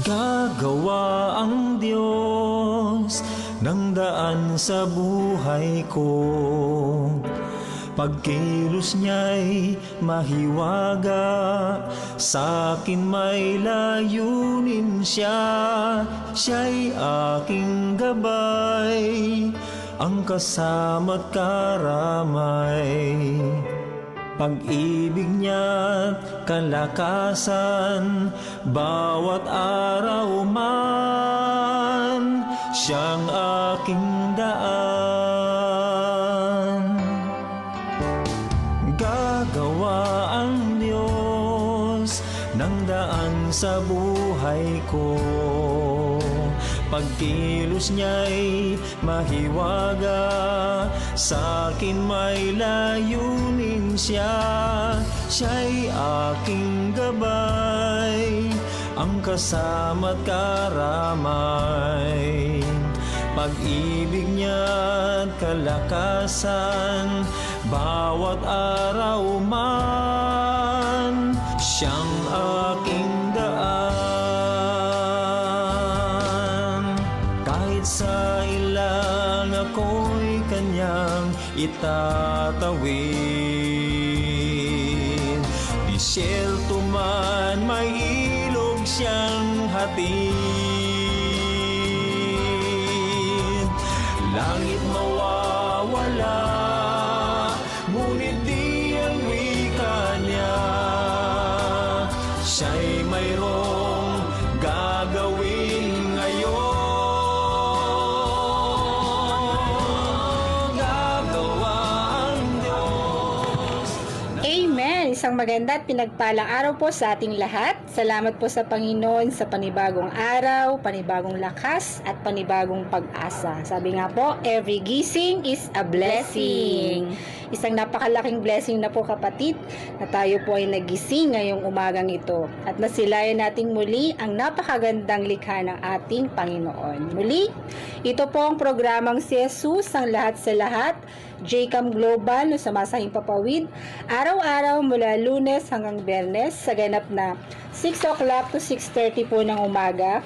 Gagawa ang Diyos ng daan sa buhay ko. Pagkilos niya'y mahiwaga, sa'kin may layunin siya. Siya'y aking gabay, ang kasama't karamay. Pag-ibig niya't kalakasan, bawat araw man, siyang aking daan. Gagawa ang Diyos ng daan sa buhay ko. Pagkilos niya'y mahiwaga, sa'kin may layunin siya. Siya'y aking gabay, ang kasama't karamay. Pag-ibig niya't kalakasan, bawat araw man, siyang aking daan. Kahit sa ilang ako'y kanyang itatawid, disyerto man may ilog siyang hatid. Langit mawawala, ngunit di ang wika niya. Siya'y mayroong gagawin ngayon. Gagawa ang Diyos. Amen! Isang maganda at pinagpalang araw po sa ating lahat. Salamat po sa Panginoon sa panibagong araw, panibagong lakas, at panibagong pag-asa. Sabi nga po, every gising is a blessing. Isang napakalaking blessing na po kapatid na tayo po ay nagising ngayong umagang ito at nasilayan nating muli ang napakagandang likha ng ating Panginoon. Muli, ito po ang programang si Jesus, ang lahat sa lahat, JCAM Global, no sumasahing papawid, araw-araw mula Lunes hanggang Biyernes sa ganap na 6 o'clock to 6:30 po ng umaga.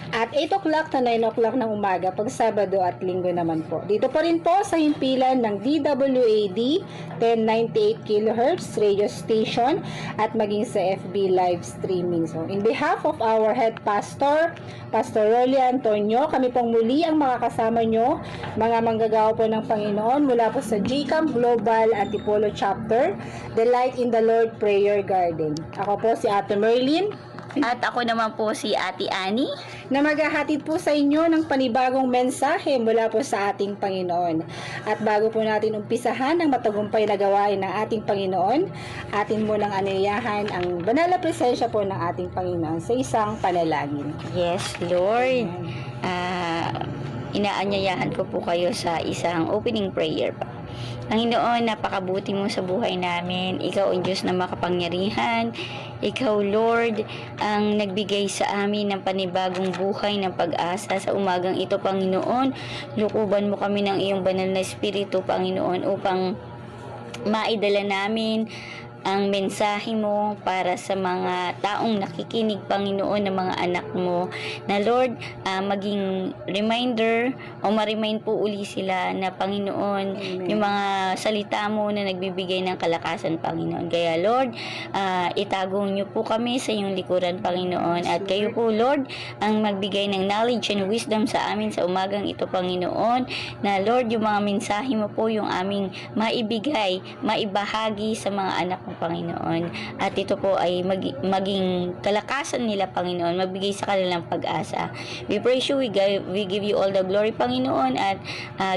At 8 o'clock to 9 o'clock ng umaga pag Sabado at Linggo naman po. Dito pa rin po sa himpilan ng DWAD 1098 kHz radio station at maging sa FB live streaming. So, in behalf of our head pastor, Pastor Rolly Antonio, kami pong muli ang makakasama nyo, mga manggagawa po ng Panginoon mula po sa GCAM Global Antipolo Chapter, The Light in the Lord Prayer Garden. Ako po si Ate Merlin. At ako naman po si Ate Annie, Na maghahatid po sa inyo ng panibagong mensahe mula po sa ating Panginoon. At bago po natin umpisahan ang matagumpay na gawain ng ating Panginoon, atin munang anayahan ang banal na presensya po ng ating Panginoon sa isang panalangin. yes Lord, inaanyayahan ko po kayo sa isang opening prayer pa. Panginoon, napakabuti mo sa buhay namin. Ikaw ang Diyos na makapangyarihan. Ikaw, Lord, ang nagbigay sa amin ng panibagong buhay, ng pag-asa sa umagang ito, Panginoon. Lukuban mo kami ng iyong banal na espiritu, Panginoon, upang maidala namin ang mensahe mo para sa mga taong nakikinig, Panginoon, ng mga anak mo, na Lord, maging reminder o ma-remind po uli sila na, Panginoon, Amen. yung mga salita mo na nagbibigay ng kalakasan, Panginoon. Kaya Lord, itago niyo po kami sa iyong likuran, Panginoon, at kayo po, Lord, ang magbigay ng knowledge and wisdom sa amin sa umagang ito, Panginoon, na Lord, yung mga mensahe mo po yung aming maibigay, maibahagi sa mga anak mo, Panginoon, at ito po ay maging kalakasan nila, Panginoon, magbigay sa kanilang pag-asa. We praise you, we give you all the glory, Panginoon, at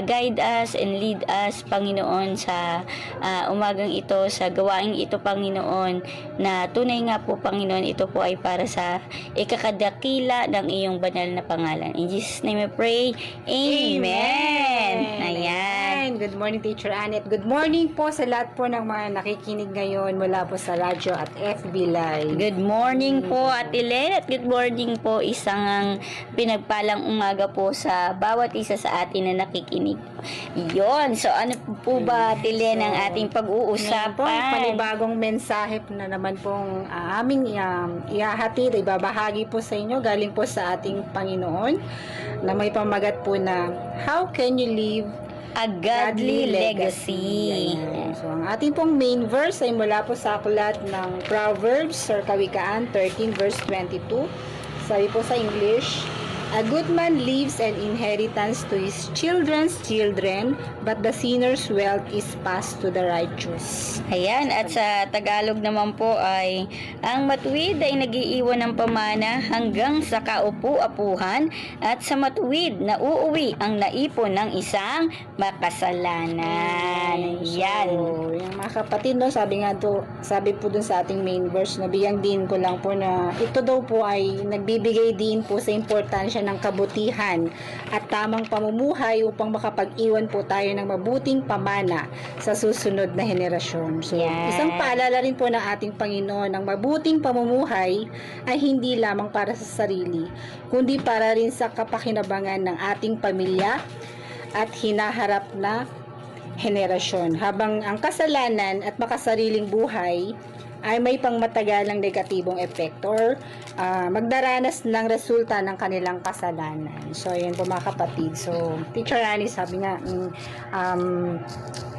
guide us and lead us, Panginoon, sa umagang ito, sa gawaing ito, Panginoon, na tunay nga po, Panginoon, ito po ay para sa ikakadakila ng iyong banal na pangalan. In Jesus' name I pray, Amen. Ayan. Good morning, Teacher Annette. Good morning po sa lahat po ng mga nakikinig ngayon mula po sa radyo at FB Live. Good morning po, Ate Len, at good morning po, isang pinagpalang umaga po sa bawat isa sa atin na nakikinig. Yon, so ano po ba, Ate Len, ang ating Ngayon po, pag-uusapan? panibagong mensahe na naman pong aming ihahatid, ibabahagi po sa inyo, galing po sa ating Panginoon, na may pamagat po na, How can you live A godly legacy. Ayan. So, ang ating pong main verse ay mula po sa aklat ng Proverbs or Kawikaan 13 verse 22. Sabi po sa English, A good man leaves an inheritance to his children's children, but the sinner's wealth is passed to the righteous. Ayan, at sa Tagalog naman po ay, ang matuwid ay nagiiwan ng pamana hanggang sa kaupu-apuhan, at sa matuwid na uuwi ang naipon ng isang makasalanan. Yan. So, yung mga kapatid, no, sabi po dun sa ating main verse, nabigyan din ko lang po na ito daw po ay nagbibigay din po sa importansya ng kabutihan at tamang pamumuhay upang makapag-iwan po tayo ng mabuting pamana sa susunod na henerasyon. So, Yan. isang paalala rin po ng ating Panginoon, ang mabuting pamumuhay ay hindi lamang para sa sarili, kundi para rin sa kapakinabangan ng ating pamilya at hinaharap na henerasyon. Habang ang kasalanan at makasariling buhay ay may pangmatagalang negatibong epekto or magdaranas ng resulta ng kanilang kasalanan. So, yun po mga kapatid. So, Teacher Annie, sabi nga,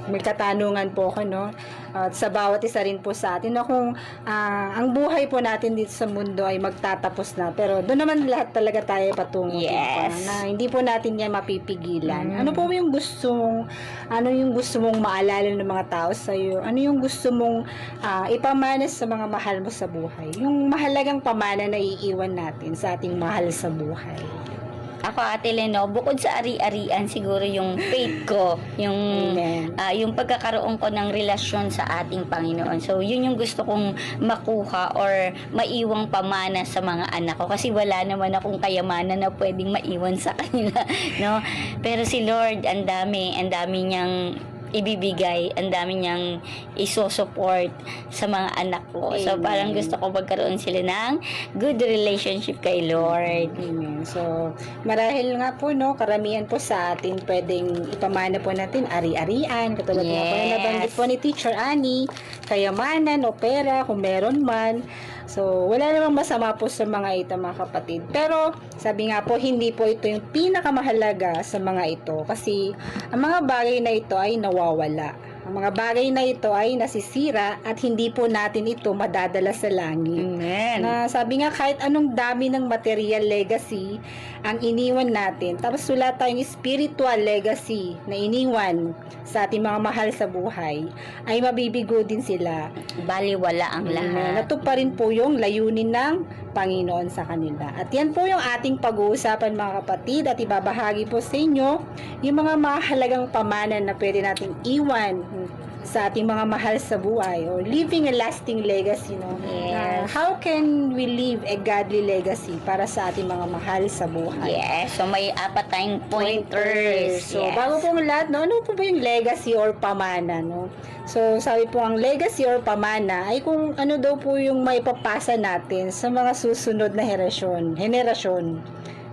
may katanungan po ako, no? At sa bawat isa rin po sa atin, no? Kung ang buhay po natin dito sa mundo ay magtatapos na, pero doon naman lahat talaga tayo patungo. Yes. Na hindi po natin yan mapipigilan. Ano po yung ano yung gusto mong maalala ng mga tao sa iyo? Ano yung gusto mong ipamana sa mga mahal mo sa buhay? Yung mahalagang pamana na iiwan natin sa ating mahal sa buhay. Ako, Ate Leno, bukod sa ari-arian, siguro yung faith ko, yung Amen. yung pagkakaroon ko ng relasyon sa ating Panginoon. So, yun yung gusto kong makuha or maiwang pamana sa mga anak ko. Kasi wala naman akong kayamanan na pwedeng maiwan sa kanila, no? Pero si Lord, ang dami niyang ibibigay, ang dami niyang isosupport sa mga anak ko. So, Amen. parang gusto ko magkaroon sila ng good relationship kay Lord. Amen. So, marahil nga po, no, karamihan po sa atin, pwedeng ipamana po natin ari-arian, katulad nga po na Yes. nabanggit po ni Teacher Annie, kayamanan o pera, kung meron man. So, wala namang masama po sa mga ito, mga kapatid. Pero, sabi nga po, hindi po ito yung pinakamahalaga sa mga ito. Kasi, ang mga bagay na ito ay nawawala. Ang mga bagay na ito ay nasisira at hindi po natin ito madadala sa langit. Amen. Na sabi nga, kahit anong dami ng material legacy ang iniwan natin, tapos wala tayong spiritual legacy na iniwan sa ating mga mahal sa buhay, ay mabibigo din sila. Baliwala ang lahat. Natuparin po yung layunin ng Panginoon sa kanila. At yan po yung ating pag-uusapan, mga kapatid, at ibabahagi po sa inyo yung mga mahalagang pamana na pwede nating iwan sa ating mga mahal sa buhay or leaving a lasting legacy, no? Yes. How can we leave a godly legacy para sa ating mga mahal sa buhay? Yes. So, may apat tayong pointers. So, Yes. bago po lahat, no, ano po ba yung legacy or pamana, no? So, sabi po, ang legacy or pamana ay kung ano daw po yung maipapasa natin sa mga susunod na henerasyon.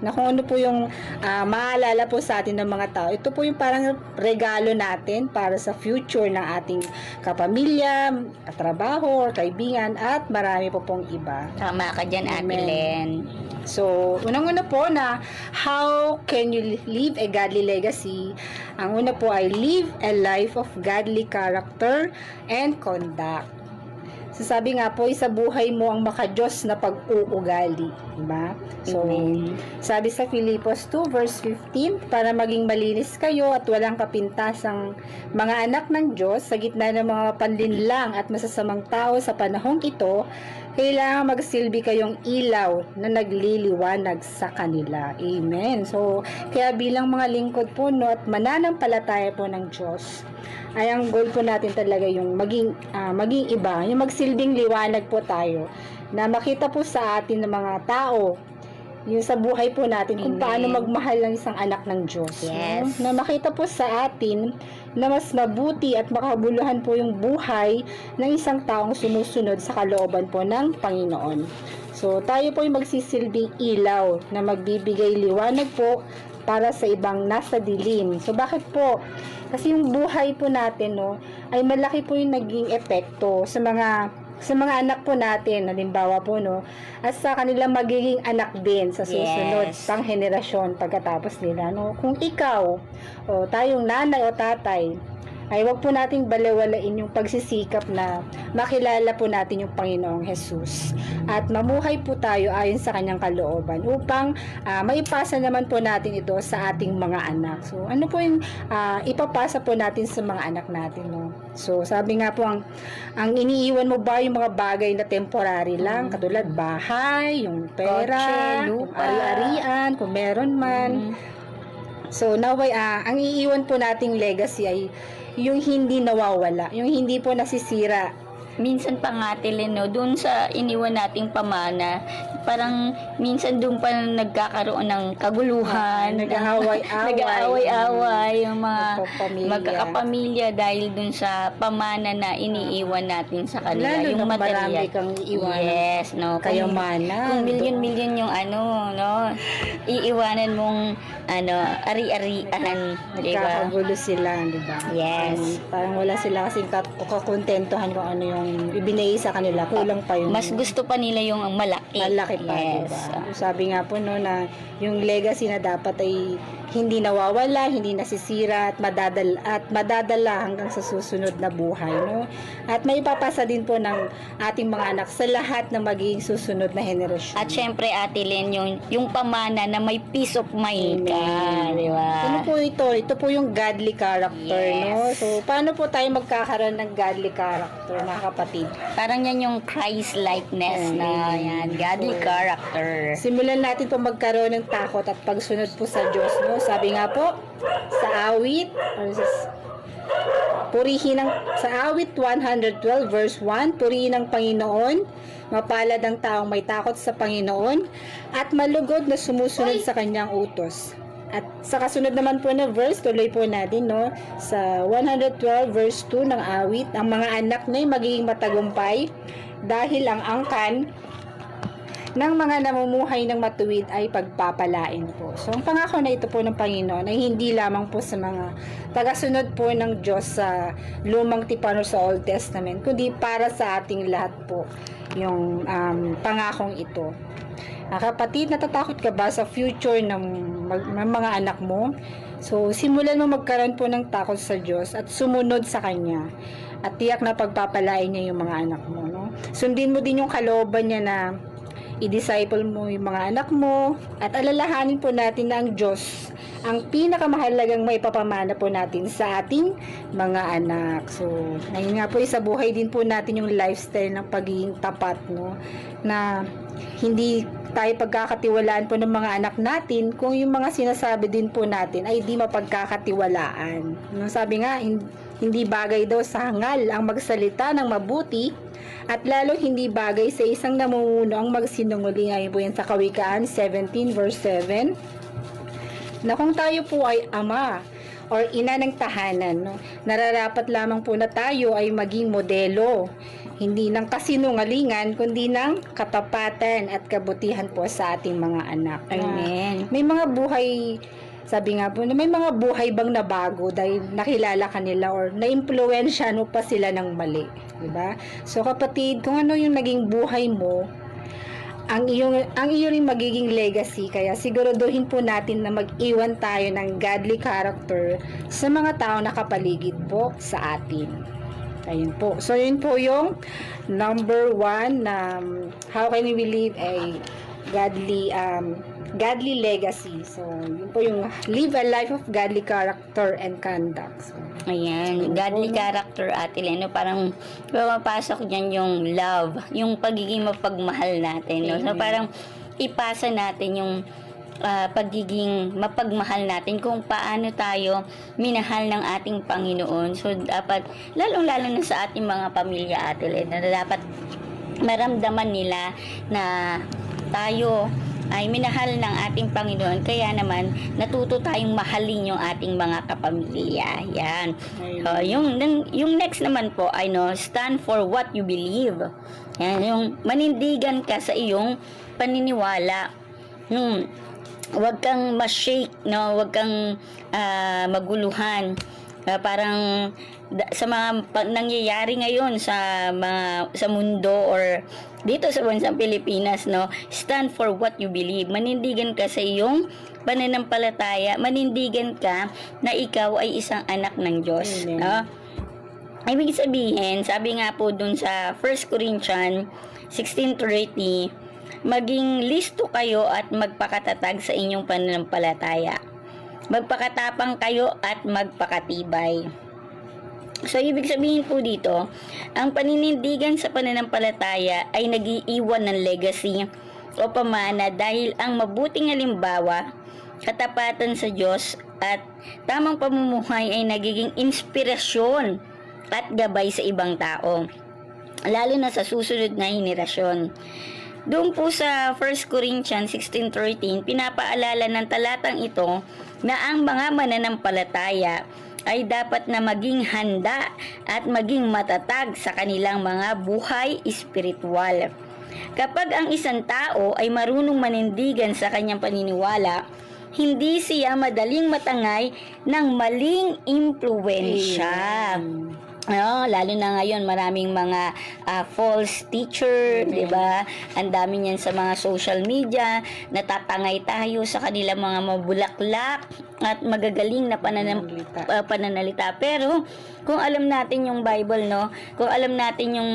Na kung ano po yung maalala po sa atin ng mga tao. Ito po yung parang regalo natin para sa future ng ating kapamilya, katrabaho, or kaibigan, at marami po pong iba. Tama ka dyan, Ate Amen. Len. So, unang-una po na how can you leave a godly legacy? Ang una po ay live a life of godly character and conduct. So, sabi nga po, sa buhay mo ang makadiyos na pag-uugali. Diba? So, Amen. sabi sa Filipos 2 verse 15, para maging malinis kayo at walang kapintasang mga anak ng Diyos sa gitna ng mga panlinlang at masasamang tao sa panahong ito, kailangan magsilbi kayong ilaw na nagliliwanag sa kanila. Amen. So, kaya bilang mga lingkod po, no, at mananampalataya po ng Diyos, ay ang goal po natin talaga yung maging iba, yung magsilbing liwanag po tayo, na makita po sa atin ng mga tao yung sa buhay po natin kung Amen. paano magmahal ng isang anak ng Diyos. Yes. No? Na makita po sa atin na mas mabuti at makabuluhan po yung buhay ng isang taong sumusunod sa kalooban po ng Panginoon. So, tayo po yung magsisilbing ilaw na magbibigay liwanag po para sa ibang nasa dilim. So, bakit po? Kasi yung buhay po natin, no, ay malaki po yung naging epekto sa mga anak po natin, halimbawa po, no, at sa kanilang magiging anak din sa susunod Yes. pang henerasyon pagkatapos nila, no. Kung ikaw o tayong nanay o tatay ay wag po nating balewalain yung pagsisikap na makilala po natin yung Panginoong Jesus at mamuhay po tayo ayon sa kanyang kalooban upang maipasa naman po natin ito sa ating mga anak. So ano po yung ipapasa po natin sa mga anak natin, no? So sabi nga po, ang iniiwan mo ba yung mga bagay na temporary lang, katulad bahay, yung pera, Kotse, yung lupa. ari-arian, kung meron man. So naway ang iiwan po nating legacy ay yung hindi nawawala, yung hindi po nasisira. Minsan pa nga no, doon sa iniwan nating pamana, parang minsan doon pa nagkakaroon ng kaguluhan, nag-aaway-away yung mga magkakapamilya dahil doon sa pamana na iniiwan natin sa kanila, Lalo yung na marami material. kang iiwanan. Yes, no. Kayamanan. Kung milyon-milyon yung no, iiwanan mong ari-arian, di ba? Nagkakagulo sila, di ba? Yes. Parang wala sila kasing kakontentuhan kung ano yung ibinigay sa kanila. Kulang pa yung Mas gusto pa nila yung malaki. malaki pa, Yes. diba? Sabi nga po, no, na yung legacy na dapat ay hindi nawawala, hindi nasisira at madadala hanggang sa susunod na buhay, no? At may ipapasa din po ng ating mga anak sa lahat ng magiging susunod na henerasyon. At syempre, Ate Len, yung pamana na may peace of mind ka, Amen. di ba? Ano po ito? Ito po yung godly character, Yes. no? So, paano po tayo magkakaroon ng godly character, mga kapatid? Parang yan yung Christ-likeness na yan, godly So, character. Simulan natin po magkaroon ng takot at pagsunod po sa Diyos, no? Sabi nga po, sa awit, sa awit 112 verse 1, purihin ang Panginoon, mapalad ang taong may takot sa Panginoon, at malugod na sumusunod sa kanyang utos. At sa kasunod naman po na verse, tuloy po natin, no? Sa 112 verse 2 ng awit, ang mga anak na magiging matagumpay dahil ang angkan ng mga namumuhay ng matuwid ay pagpapalain po. So, ang pangako na ito po ng Panginoon ay hindi lamang po sa mga tagasunod po ng Diyos sa lumang tipan o sa Old Testament, kundi para sa ating lahat po yung pangakong ito. Kapatid, natatakot ka ba sa future ng mga anak mo? So, simulan mo magkaroon po ng takot sa Diyos at sumunod sa Kanya. At tiyak na pagpapalain niya yung mga anak mo, no? Sundin mo din yung kalooban niya na i-disciple mo yung mga anak mo at alalahanin po natin na ang Diyos ang pinakamahalagang maipapamana po natin sa ating mga anak. So, ngayon nga po, sa buhay din po natin yung lifestyle ng pagiging tapat, no? Na hindi tayo pagkakatiwalaan po ng mga anak natin kung yung mga sinasabi din po natin ay di mapagkakatiwalaan. No, sabi nga, hindi bagay daw sa hangal ang magsalita ng mabuti at lalo hindi bagay sa isang namumuno ang magsinungaling. Ayon po yan sa Kawikaan 17 verse 7. Na kung tayo po ay ama or ina ng tahanan, no, nararapat lamang po na tayo ay maging modelo, hindi ng kasinungalingan, kundi ng katapatan at kabutihan po sa ating mga anak. Amen. May mga buhay, sabi nga po, may mga buhay bang nabago dahil nakilala kanila or na-impluwensya no pa sila ng mali, diba? So kapatid, kung ano yung naging buhay mo, ang iyo ring magiging legacy, kaya siguraduhin po natin na mag-iwan tayo ng godly character sa mga tao na kapaligid po sa atin. Ayun po. So yun po yung number 1 na how can we live a godly legacy. So yun po yung live a life of godly character and conduct. So, Ayan, godly character, Ate Len, no? Parang pumapasok dyan yung love, yung pagiging mapagmahal natin, no? So parang ipasa natin yung pagiging mapagmahal natin kung paano tayo minahal ng ating Panginoon. So dapat, lalong-lalo na sa ating mga pamilya, Ate Len, na dapat maramdaman nila na tayo ay minahal ng ating Panginoon, kaya naman natuto tayong mahalin yung ating mga kapamilya. Yan. So, yung next naman po ay stand for what you believe. Yan, yung manindigan ka sa iyong paniniwala. Huwag kang ma-shake, huwag kang maguluhan. Parang sa mga nangyayari ngayon sa mundo or dito sa bansang Pilipinas, stand for what you believe. Manindigan ka sa iyong pananampalataya, manindigan ka na ikaw ay isang anak ng Diyos. Ibig sabihin, sabi nga po dun sa 1 Corinthians 16:30, maging listo kayo at magpakatatag sa inyong pananampalataya. Magpakatapang kayo at magpakatibay. So, ibig sabihin po dito, ang paninindigan sa pananampalataya ay nag-iiwan ng legacy o pamana dahil ang mabuting halimbawa, katapatan sa Diyos at tamang pamumuhay ay nagiging inspirasyon at gabay sa ibang tao, lalo na sa susunod na henerasyon. Doon po sa 1 Corinthians 16:13, pinapaalala ng talatang ito na ang mga mananampalataya ay dapat na maging handa at maging matatag sa kanilang mga buhay espiritual. Kapag ang isang tao ay marunong manindigan sa kanyang paniniwala, hindi siya madaling matangay ng maling impluwensya. Lalo na ngayon maraming mga false teacher, 'di ba? Ang dami niyan sa mga social media, natatangay tayo sa kanilang mga mabulaklak at magagaling na pananalita. Pero kung alam natin yung Bible, kung alam natin yung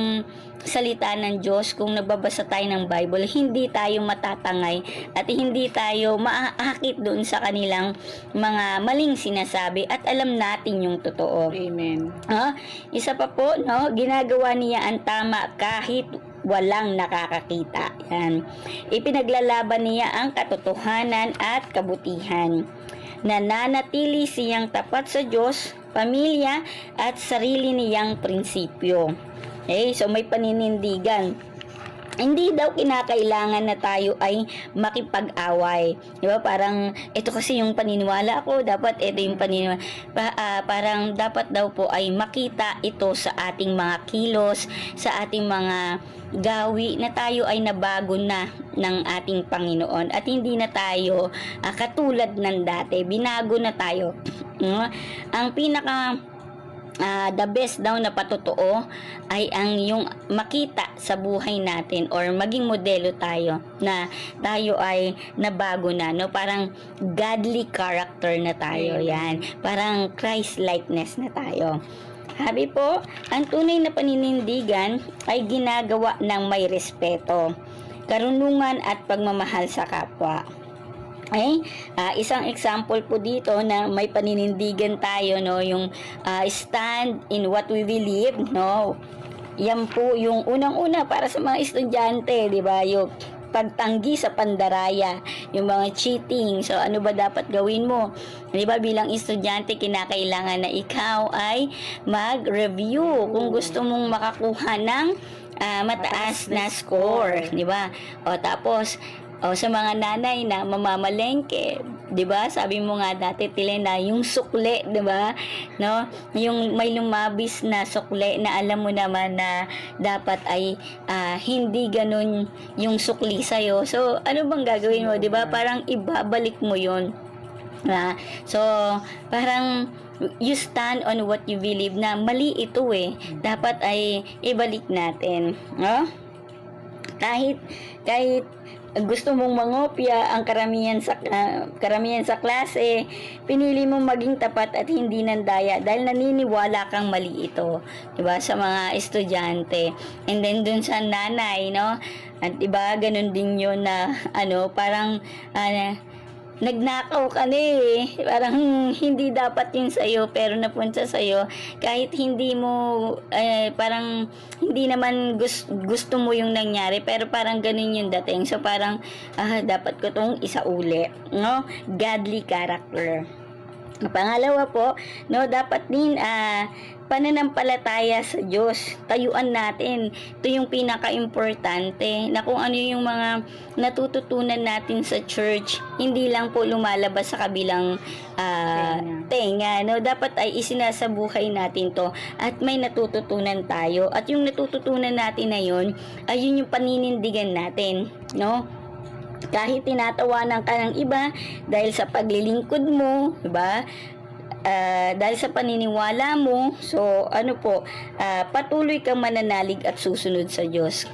salita ng Diyos, kung nagbabasa tayo ng Bible, hindi tayo matatangay at hindi tayo maaakit doon sa kanilang mga maling sinasabi at alam natin yung totoo. Amen. Isa pa po, ginagawa niya ang tama kahit walang nakakakita. Yan. Ipinaglalaban niya ang katotohanan at kabutihan. Nananatili siyang tapat sa Diyos, pamilya at sarili niyang prinsipyo. So may paninindigan. Hindi daw kinakailangan na tayo ay makipag-away. Diba? Parang, ito kasi yung paniniwala ko, dapat ito yung paniniwala. Parang dapat daw po ay makita ito sa ating mga kilos, sa ating mga gawi na tayo ay nabago na ng ating Panginoon at hindi na tayo katulad ng dati. Binago na tayo. Ang pinaka the best daw na patotoo ay ang yung makita sa buhay natin or maging modelo tayo na tayo ay nabago na, parang godly character na tayo. Yan, parang Christ likeness na tayo. Sabi po, ang tunay na paninindigan ay ginagawa ng may respeto, karunungan at pagmamahal sa kapwa. Isang example po dito na may paninindigan tayo, yung stand in what we believe, yan po yung unang-una para sa mga estudyante, di ba? Yung pagtanggi sa pandaraya, yung mga cheating. So, ano ba dapat gawin mo? Di ba, bilang estudyante, kinakailangan na ikaw ay mag-review kung gusto mong makakuha ng mataas na score, di ba? Tapos, sa mga nanay na mamamalengke, 'di ba? Sabi mo nga dati, Tile, na yung sukle, 'di ba? Yung may lumabis na sukle na alam mo naman na dapat ay hindi ganun yung sukli sa iyo. So, ano bang gagawin mo, 'di ba? Parang ibabalik mo 'yon. So, parang you stand on what you believe na mali ito dapat ay ibalik natin. Kahit gusto mong mangopya ang karamihan sa klase, pinili mong maging tapat at hindi nandaya dahil naniniwala kang mali ito, 'di ba, sa mga estudyante. And then dun sa nanay, at 'di ba, ganun din 'yon na parang nagnakaw ka na parang hindi dapat yun sa'yo pero napunta sa'yo kahit hindi mo parang hindi naman gusto mo yung nangyari pero parang ganun yung dating. So parang dapat ko tong isauli, godly character. Pangalawa po, no, dapat din pananampalataya sa Diyos. Tayuan natin. Ito yung pinaka-importante na kung ano yung mga natututunan natin sa church, hindi lang po lumalabas sa kabilang tenga. No? Dapat ay isinasabuhay natin to at may natututunan tayo. At yung natututunan natin na yun, ay yun yung paninindigan natin. No? Kahit tinatawanan ka ng iba dahil sa paglilingkod mo, diba? Dahil sa paniniwala mo, so patuloy kang mananalig at susunod sa Diyos.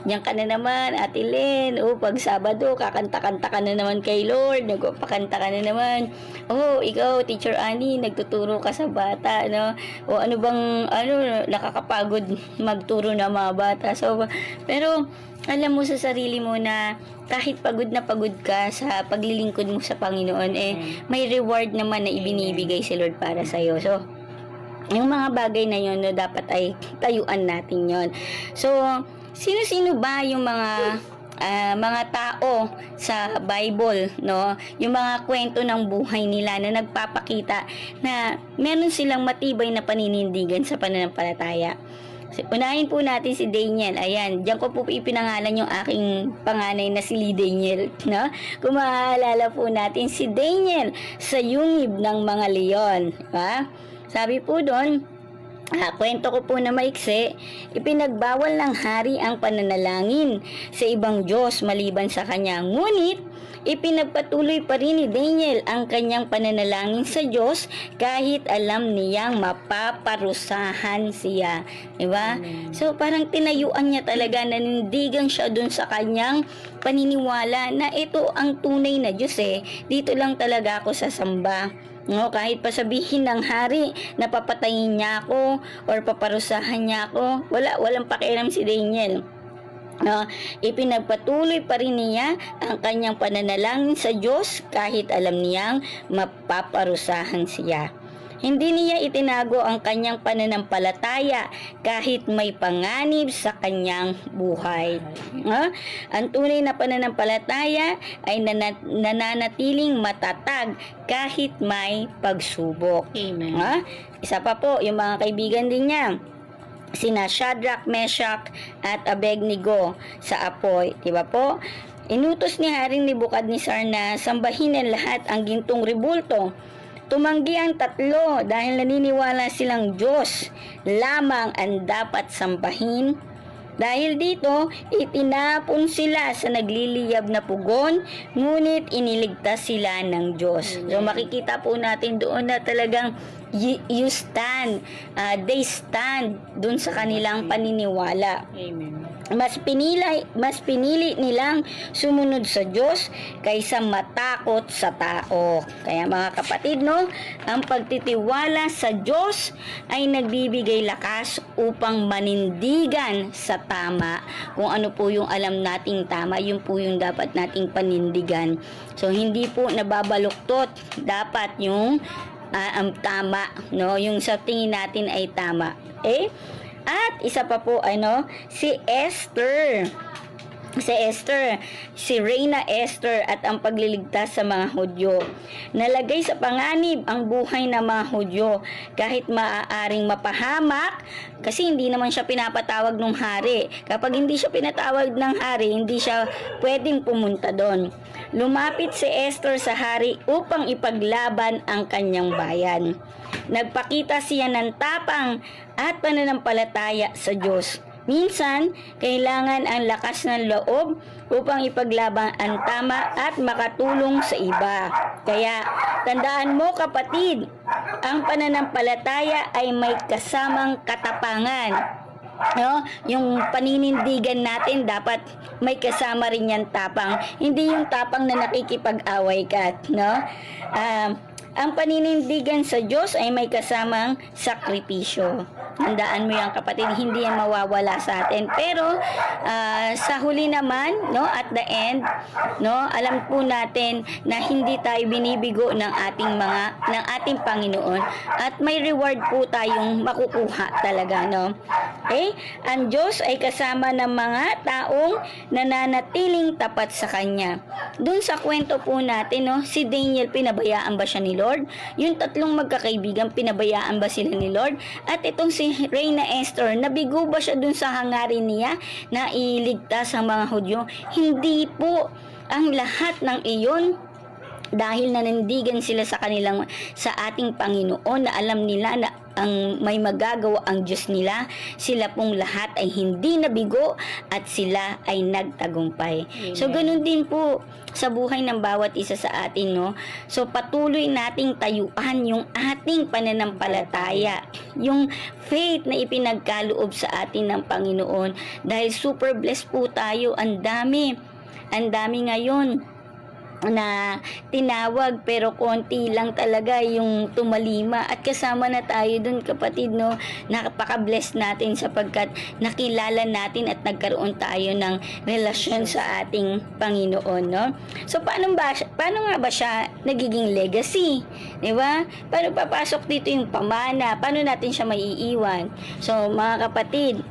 Diyan ka na naman, Ate Len. Pag Sabado, kakanta-kanta ka na naman kay Lord, nagpapakanta ka na naman. Ikaw, Teacher Annie, nagtuturo ka sa bata, no? Nakakapagod magturo ng mga bata. So, pero alam mo sa sarili mo na kahit pagod na pagod ka sa paglilingkod mo sa Panginoon, may reward naman na ibinibigay si Lord para sa'yo. So, yung mga bagay na yun, no, dapat ay tayuan natin yun. So, sino-sino ba yung mga tao sa Bible, no? Yung mga kwento ng buhay nila na nagpapakita na meron silang matibay na paninindigan sa pananampalataya. Unahin po natin si Daniel. Ayan, diyan ko po ipinangalan yung aking panganay na si Lee Daniel, no? Kung maaalala po natin si Daniel sa yungib ng mga leon, ha? Sabi po doon, kwento ko po na maiksi, ipinagbawal ng hari ang pananalangin sa ibang Diyos maliban sa kanya. Ngunit, ipinagpatuloy pa rin ni Daniel ang kanyang pananalangin sa Diyos kahit alam niyang mapaparusahan siya. Diba? So, parang tinayuan niya talaga, nanindigan siya dun sa kanyang paniniwala na ito ang tunay na Diyos Dito lang talaga ako sasamba. No, kahit pa sabihin ng hari na papatayin niya ako or paparusahan niya ako, walang pakialam si Daniel. No, ipinagpatuloy pa rin niya ang kanyang pananalangin sa Diyos kahit alam niyang mapaparusahan siya. Hindi niya itinago ang kanyang pananampalataya kahit may panganib sa kanyang buhay. Ang tunay na pananampalataya ay nananatiling matatag kahit may pagsubok. Amen. Isa pa po, yung mga kaibigan din niya, sina Shadrach, Meshach at Abednego sa apoy. Diba po? Inutos ni Haring Nebukadnezar na sambahin ng lahat ang gintong rebulto. Tumanggi ang tatlo dahil naniniwala silang Diyos lamang ang dapat sambahin. Dahil dito, itinapon sila sa nagliliyab na pugon, ngunit iniligtas sila ng Diyos. So makikita po natin doon na talagang you stand, they stand doon sa kanilang paniniwala. Amen. Mas pinili nilang sumunod sa Diyos kaysa matakot sa tao. Kaya mga kapatid, no, ang pagtitiwala sa Diyos ay nagbibigay lakas upang manindigan sa tama. Kung ano po yung alam nating tama, yun po yung dapat nating panindigan. So hindi po nababaluktot, dapat yung ang tama, no, yung sa tingin natin ay tama. At isa pa po, si Esther. Si Reyna Esther at ang pagliligtas sa mga Hudyo. Nalagay sa panganib ang buhay ng mga Hudyo kahit maaaring mapahamak kasi hindi naman siya pinapatawag ng hari. Kapag hindi siya pinatawag ng hari, hindi siya pwedeng pumunta doon. Lumapit si Esther sa hari upang ipaglaban ang kanyang bayan. Nagpakita siya ng tapang at pananampalataya sa Diyos. Minsan, kailangan ang lakas ng loob upang ipaglaban ang tama at makatulong sa iba. Kaya, tandaan mo kapatid, ang pananampalataya ay may kasamang katapangan. Yung paninindigan natin dapat may kasama rin yan tapang. Hindi yung tapang na nakikipag-away ka, no? Ang paninindigan sa Diyos ay may kasamang sakripisyo. Tandaan mo yan kapatid, hindi yan mawawala sa atin. Pero sa huli naman, no, at the end, no, alam po natin na hindi tayo binibigo ng ating Panginoon at may reward po tayong makukuha talaga, no. Okay? Ang Diyos ay kasama ng mga taong nananatiling tapat sa Kanya. Doon sa kwento po natin, no, si Daniel, pinabayaan ba siya ni Lord? Yung tatlong magkakaibigan, pinabayaan ba sila ni Lord? At itong si Reyna Esther, nabigo ba siya doon sa hangarin niya na iligtas ang mga Hudyo? Hindi po. Ang lahat ng iyon dahil nanindigan sila sa ating Panginoon, na alam nila na ang may magagawa ang Diyos nila, sila pong lahat ay hindi nabigo at sila ay nagtagumpay. Amen. So ganun din po sa buhay ng bawat isa sa atin, no? So patuloy nating tayuan yung ating pananampalataya, yung faith na ipinagkaloob sa atin ng Panginoon, dahil super blessed po tayo. Ang dami ngayon na tinawag, pero konti lang talaga yung tumalima, at kasama na tayo dun, kapatid, no? Napaka-bless natin sapagkat nakilala natin at nagkaroon tayo ng relasyon sa ating Panginoon, no? So paano nga ba siya nagiging legacy, di ba? Paano papasok dito yung pamana? Paano natin siya maiiwan? So mga kapatid,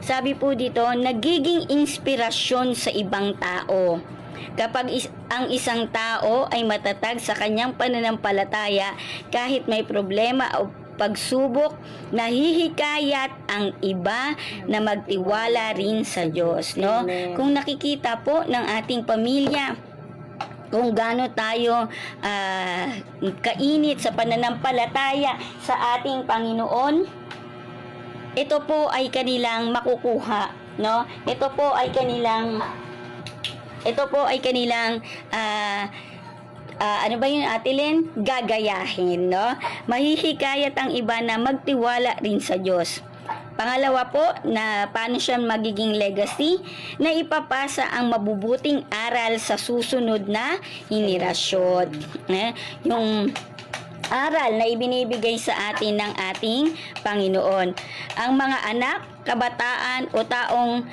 sabi po dito, nagiging inspirasyon sa ibang tao. Kapag ang isang tao ay matatag sa kanyang pananampalataya, kahit may problema o pagsubok, nahihikayat ang iba na magtiwala rin sa Diyos, no? Amen. Kung nakikita po ng ating pamilya kung gaano tayo kainit sa pananampalataya sa ating Panginoon, ito po ay kanilang makukuha, no? Ito po ay kanilang ano ba yun, Ate Len? Gagayahin, no? Mahihikayat ang iba na magtiwala rin sa Diyos. Pangalawa po, na paano siya magiging legacy? Na ipapasa ang mabubuting aral sa susunod na henerasyon. Yung aral na ibinibigay sa atin ng ating Panginoon. Ang mga anak, kabataan o taong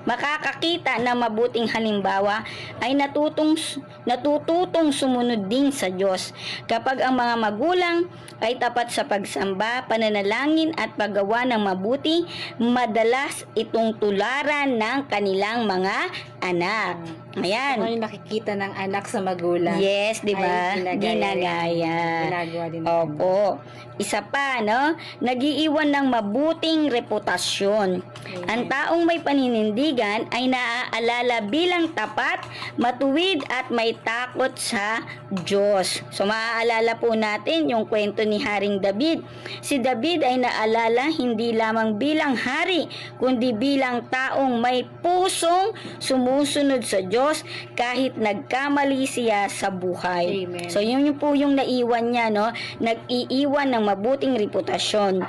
makakakita ng mabuting halimbawa ay natututong sumunod din sa Diyos. Kapag ang mga magulang ay tapat sa pagsamba, pananalangin at paggawa ng mabuti, madalas itong tularan ng kanilang mga anak. Ayan. Ano yung nakikita ng anak sa magulang? Yes, di ba? Ay, Ginagaya. Ginagawa din. Opo. Isa pa, no? Nagiiwan ng mabuting reputasyon. Amen. Ang taong may paninindigan ay naaalala bilang tapat, matuwid at may takot sa Diyos. So maaalala po natin yung kwento ni Haring David. Si David ay naalala hindi lamang bilang hari, kundi bilang taong may pusong sumusunod sa Diyos kahit nagkamali siya sa buhay. Amen. So yun po yung naiwan niya, no? Nag-iiwan ng mabuting reputasyon.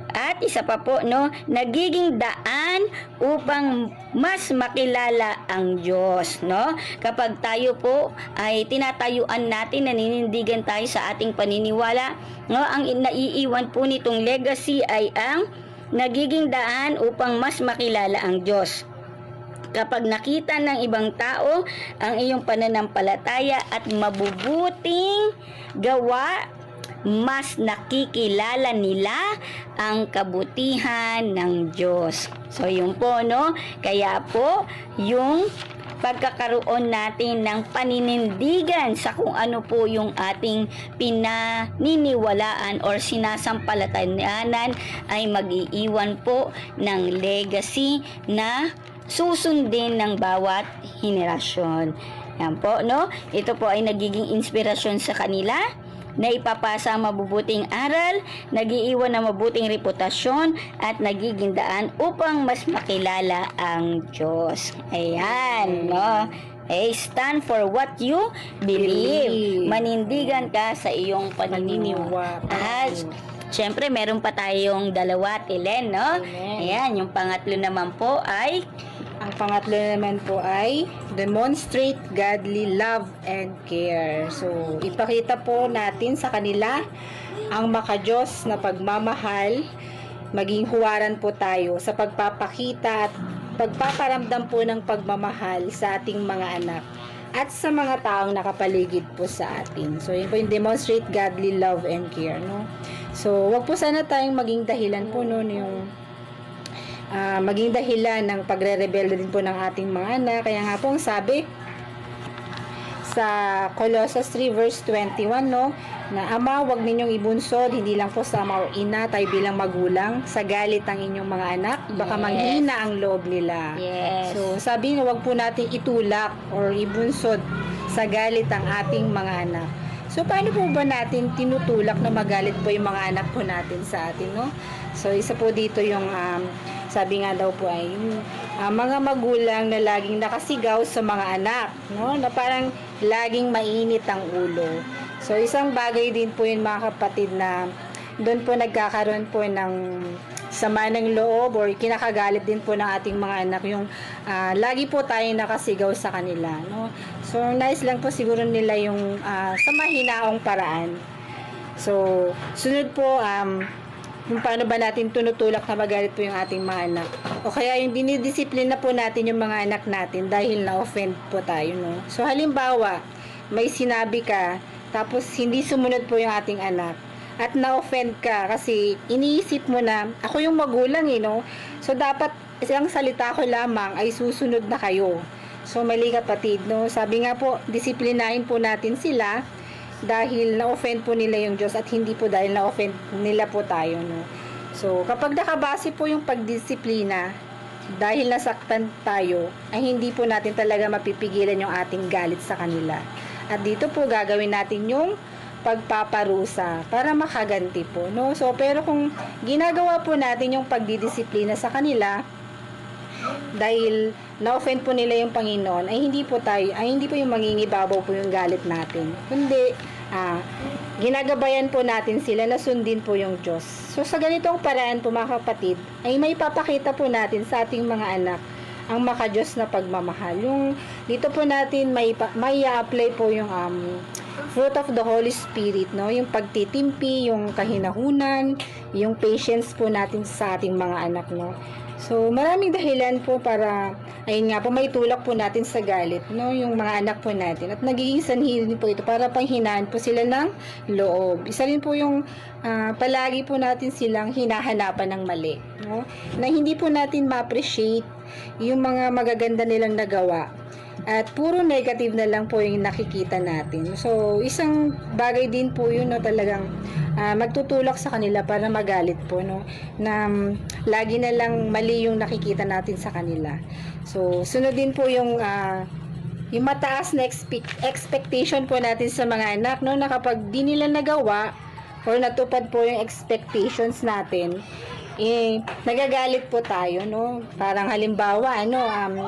At isa pa po, no, nagiging daan upang mas makilala ang Diyos, no? Kapag tayo po ay tinatayuan natin, naninindigan tayo sa ating paniniwala, no, ang naiiwan po nitong legacy ay ang nagiging daan upang mas makilala ang Diyos. Kapag nakita ng ibang tao ang iyong pananampalataya at mabubuting gawa, mas nakikilala nila ang kabutihan ng Diyos. So yun po, no? Kaya po, yung pagkakaroon natin ng paninindigan sa kung ano po yung ating pinaniniwalaan or sinasampalatayanan ay mag-iiwan po ng legacy na susundin ng bawat henerasyon. Yan po, no? Ito po ay nagiging inspirasyon sa kanila na ipapasa ang mabubuting aral, nagiiwan ng mabuting reputasyon at nagiging daan upang mas makilala ang Diyos. Ayan, no? Stand for what you believe. Manindigan ka sa iyong paniniwala. At syempre, meron pa tayong dalawa, Tilen, no? Amen. Ayan, yung pangatlo naman po ay Ang pangatlo naman po ay demonstrate godly love and care. So, ipakita po natin sa kanila ang makadiyos na pagmamahal. Maging huwaran po tayo sa pagpapakita at pagpaparamdam po ng pagmamahal sa ating mga anak at sa mga taong nakapaligid po sa atin. So, yun po yung demonstrate godly love and care, no? So, wag po sana tayong maging dahilan po noon yung maging dahilan ng pagre-rebelde din po ng ating mga anak. Kaya nga po ang sabi sa Colossus 3 verse 21, no, na ama, wag ninyong ibunsod, hindi lang po sa ama o ina, tayo bilang magulang, sa galit ang inyong mga anak, baka Yes. manghina ang loob nila. Yes. So, sabi na wag po natin itulak or ibunsod sa galit ang ating mga anak. So, paano po ba natin tinutulak na magalit po yung mga anak po natin sa atin, no? So, isa po dito yung sabi nga daw po ay yung mga magulang na laging nakasigaw sa mga anak, no? Na parang laging mainit ang ulo. So, isang bagay din po yun mga kapatid na doon po nagkakaroon po ng sama ng loob or kinakagalit din po ng ating mga anak yung lagi po tayo nakasigaw sa kanila, no? So, nice lang po siguro nila yung sa mahinaong paraan. So, sunod po kung paano ba natin tinutulak na magalit po yung ating mga anak. O kaya yung dinidisiplina po natin yung mga anak natin dahil na-offend po tayo, no? So, halimbawa, may sinabi ka, tapos hindi sumunod po yung ating anak. At na-offend ka kasi iniisip mo na, ako yung magulang, no? So, dapat isang salita ko lamang ay susunod na kayo. So, mali kapatid, no? Sabi nga po, disiplinahin po natin sila dahil na-offend po nila yung Diyos at hindi po dahil na-offend nila po tayo, no? So, kapag nakabase po yung pagdisiplina dahil nasaktan tayo, ay hindi po natin talaga mapipigilan yung ating galit sa kanila. At dito po gagawin natin yung pagpaparusa para makaganti po, no? So, pero kung ginagawa po natin yung pagdidisiplina sa kanila dahil na-offend po nila yung Panginoon, ay hindi po yung mangingibabaw po yung galit natin. Kundi, ginagabayan po natin sila na sundin po yung Diyos. So, sa ganitong paraan po mga kapatid, ay may papakita po natin sa ating mga anak ang makadiyos na pagmamahal. Yung dito po natin may apply po yung fruit of the Holy Spirit, no? Yung pagtitimpi, yung kahinahunan, yung patience po natin sa ating mga anak, no? So, maraming dahilan po para, ayun nga po, may tulak po natin sa galit, no? Yung mga anak po natin. At nagiging sanhi din po ito para panghinaan po sila ng loob. Isa rin po yung palagi po natin silang hinahanapan ng mali, no? Na hindi po natin ma-appreciate yung mga magaganda nilang nagawa. At puro negative na lang po yung nakikita natin. So, isang bagay din po yun, no, talagang magtutulak sa kanila para magalit po, no, na lagi na lang mali yung nakikita natin sa kanila. So, sunod din po yung mataas na expectation po natin sa mga anak, no, na kapag di nila nagawa or natupad po yung expectations natin, nagagalit po tayo, no? Parang halimbawa,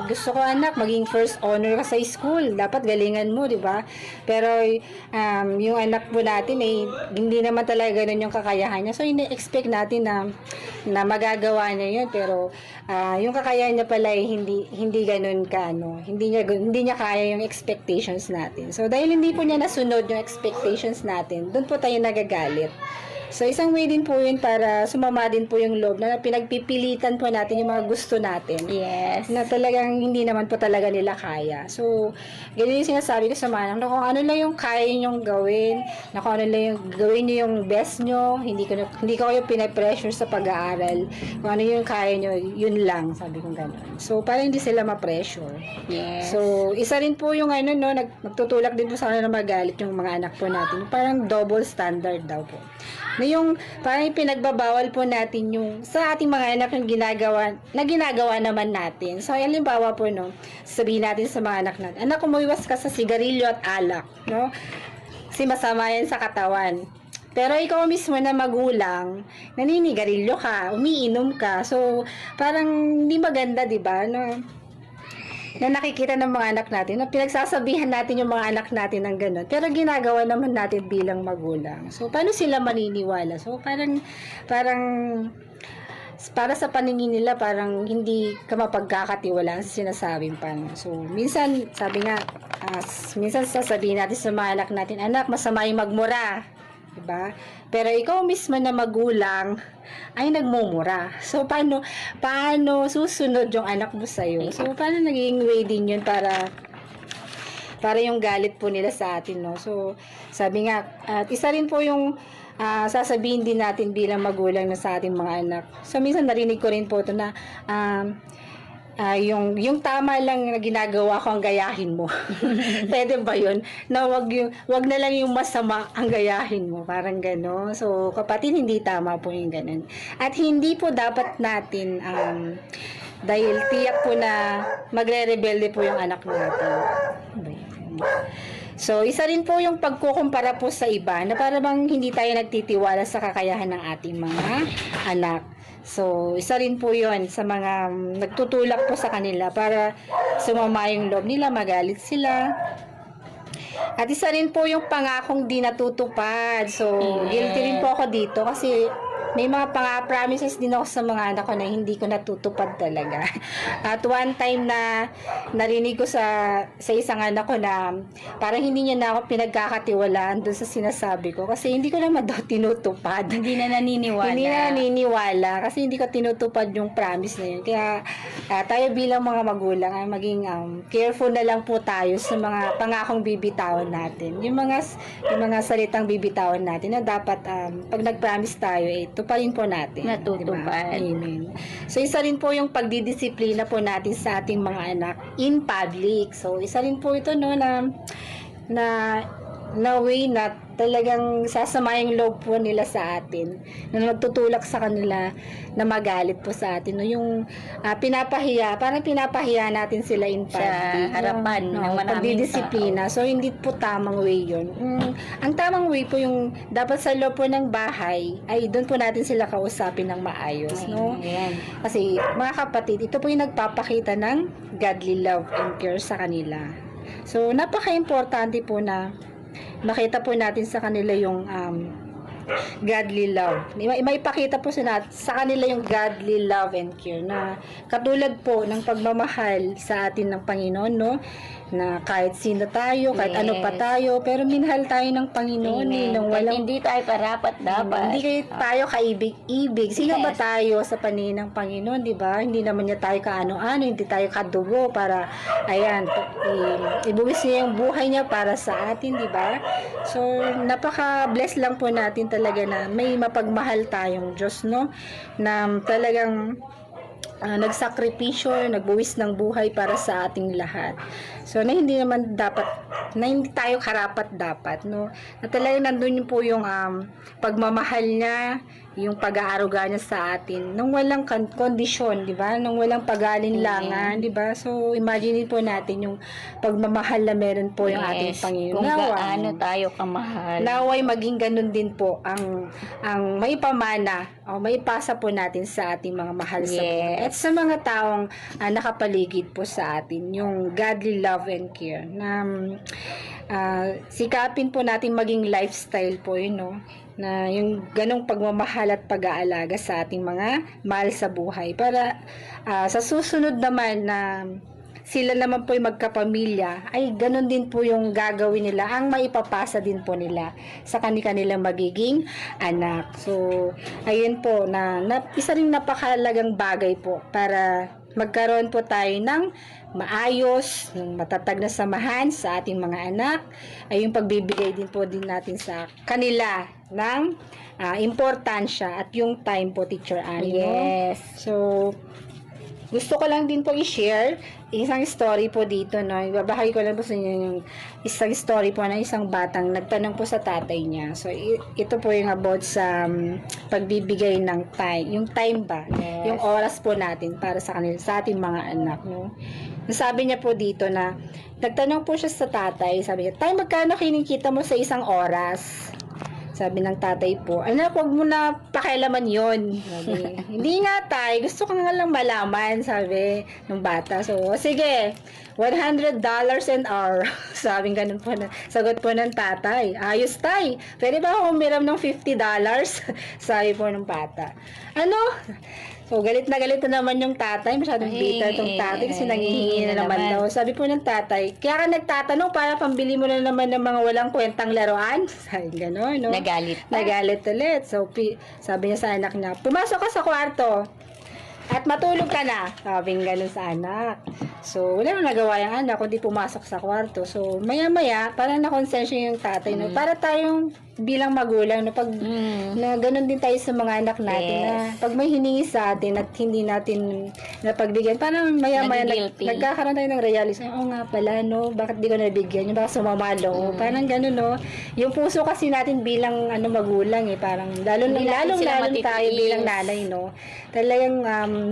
gusto ko anak, maging first honor ka sa school. Dapat galingan mo, di ba? Pero, yung anak po natin, hindi naman talaga ganun yung kakayahan niya. So, ina-expect natin na magagawa niya yun. Pero, yung kakayahan niya pala hindi ganun ka, hindi niya kaya yung expectations natin. So, dahil hindi po niya nasunod yung expectations natin, doon po tayo nagagalit. So, isang way din po yun para sumama din po yung loob na pinagpipilitan po natin yung mga gusto natin. Yes. Na talagang hindi naman po talaga nila kaya. So, ganyan yung sinasabi ko sa manang na kung ano lang yung kaya nyong gawin, na kung ano lang yung gawin nyo yung best nyo, hindi ko kayo pinapressure sa pag-aaral. Kung ano yung kaya nyo, yun lang, sabi ko gano'n. So, para hindi sila ma-pressure. Yes. So, isa rin po yung nagtutulak din po sa kanila na magalit yung mga anak po natin. Parang double standard daw po. Na yung parang pinagbabawal po natin yung sa ating mga anak yung ginagawa naman natin. So, halimbawa po, sabihin natin sa mga anak natin, anak, umuiwas ka sa sigarilyo at alak, no? Kasi masama yan sa katawan. Pero ikaw mismo na magulang, naninigarilyo ka, umiinom ka. So, parang hindi maganda, di ba? No? Na nakikita ng mga anak natin, na pinagsasabihan natin yung mga anak natin ng gano'n. Pero ginagawa naman natin bilang magulang. So, paano sila maniniwala? So, parang para sa paningin nila, parang hindi ka mapagkakatiwalaan sa sinasabing pan. So, minsan, minsan sasabihin natin sa mga anak natin, anak, masama yung magmura. Diba? Pero ikaw mismo na magulang ay nagmumura. So, paano susunod yung anak mo sa'yo? So, paano naging way din yun para yung galit po nila sa atin, no? So, sabi nga, at isa rin po yung sasabihin din natin bilang magulang na sa ating mga anak. So, minsan narinig ko rin po ito na yung tama lang na ginagawa ko ang gayahin mo. Pwede ba yun? Na wag na lang yung masama ang gayahin mo. Parang gano'n. So, kapatid, hindi tama po yung gano'n. At hindi po dapat natin, dahil tiyak po na magre-rebelde po yung anak natin. So, isa rin po yung pagkukumpara po sa iba na para bang hindi tayo nagtitiwala sa kakayahan ng ating mga anak. So, isa rin po yon sa mga nagtutulak po sa kanila para sumama yung loob nila, magalit sila. At isa rin po yung pangakong di natutupad. So, guilty rin po ako dito kasi may mga promises din ako sa mga anak ko na hindi ko natutupad talaga. At one time na narinig ko sa isang anak ko na parang hindi niya na ako pinagkakatiwalaan doon sa sinasabi ko kasi hindi ko naman daw tinutupad. Hindi na naniniwala. Hindi na naniniwala kasi hindi ko tinutupad yung promise na yun. Kaya tayo bilang mga magulang ay maging careful na lang po tayo sa mga pangakong bibitawan natin. Yung mga salitang bibitawan natin na dapat pag nag-promise tayo, tuparin po natin. Natutupad. Diba? Amen. So, isa rin po yung pagdidisiplina po natin sa ating mga anak in public. So, isa rin po ito no na way na talagang sasama yung loob po nila sa atin, na nagtutulak sa kanila na magalit po sa atin, no? Yung parang pinapahiya natin sila in public. Sa harapan ng maraming pagdidisiplina. So, hindi po tamang way yun. Ang tamang way po yung dapat sa loob po ng bahay, ay doon po natin sila kausapin ng maayos. No? Ayan. Kasi, mga kapatid, ito po yung nagpapakita ng godly love and care sa kanila. So, napaka-importante po na makita po natin sa kanila yung godly love. Maipakita po sa kanila yung godly love and care na katulad po ng pagmamahal sa atin ng Panginoon, no? Na kahit sino tayo, kahit ano pa tayo, pero minahal tayo ng Panginoon. Nang walang, hindi tayo karapat-dapat. hindi tayo kaibig-ibig. Sino ba tayo sa paningin ng Panginoon, di ba? Hindi naman niya tayo kaano-ano, hindi tayo kadugo para, ibuwis niya yung buhay niya para sa atin, di ba? So, napaka-bless lang po natin talaga na may mapagmahal tayong Diyos, no? Na talagang nagsakripisyo, nagbuwis ng buhay para sa ating lahat. So, na hindi naman dapat, na hindi tayo karapat-dapat, no? Na talagang nandun po yung pagmamahal niya, yung pag-aaruga niya sa atin, nung walang kondisyon, di ba? Nung walang pag-aalinlangan, di ba? So, imagine po natin yung pagmamahal na meron po yung ating Panginoon. Kung gaano tayo kamahal. Naway maging ganun din po ang maipamana o maipasa po natin sa ating mga mahal sa buhay. At sa mga taong nakapaligid po sa atin, yung godly love and care na sikapin po natin maging lifestyle po yun, no? Na yung ganong pagmamahal at pag-aalaga sa ating mga mahal sa buhay para sa susunod naman na sila naman po yung magkapamilya, ay ganun din po yung gagawin nila, ang maipapasa din po nila sa kanilang magiging anak. So, ayun po, isa rin napakalagang bagay po para magkaroon po tayo ng maayos, ng matatag na samahan sa ating mga anak, ay yung pagbibigay din po din natin sa kanila ng importansya at yung time po, Teacher Annie. Yes. So, gusto ko lang din po i-share isang story po dito, no? Ibabahagi ko lang po sa inyo yung isang story po na isang batang nagtanong po sa tatay niya. So, ito po yung about sa pagbibigay ng time. Yung time ba? Yes. Yung oras po natin para sa kanila, sa ating mga anak, no? Sabi niya po dito na, nagtanong po siya sa tatay, sabi niya, "Tay, magkano kinikita mo sa isang oras?" Sabi ng tatay po, "Anak, huwag mo na pakialaman yun." Sabi, "Hindi nga, tay, gusto ko nga lang malaman," sabi ng bata. So, sige, $100 an hour. Sabi ganun po, sagot po ng tatay. "Ayos, tay, pwede ba ako umiram ng $50? Sabi po ng bata. Ano? So, galit na naman yung tatay. Masyadong bitter tong tatay kasi nanghihingi na naman daw. Sabi po ng tatay, "Kaya ka nagtatanong para pambili mo na naman ng mga walang kwentang laruan?" Sabi gano'n, no? Nagalit ulit. So, sabi niya sa anak niya, "Pumasok ka sa kwarto at matulog ka na." Sabi gano'n sa anak. So, wala nang nagawa yung anak kundi pumasok sa kwarto. So, maya-maya, parang nakonsensya yung tatay, no? Para tayong bilang magulang, no, pag na ganun din tayo sa mga anak natin, Yes. na pag may hiningi sa atin at hindi natin napagbigyan, parang maya-maya Nagigilty. nagkakaroon tayo ng realization, oo nga pala, no, bakit di ko nabigyan, yung baka sumama loob, parang ganun, no. Yung puso kasi natin bilang magulang, parang Hindi natin sila lalong tayo matitiis. bilang nanay, no. Talagang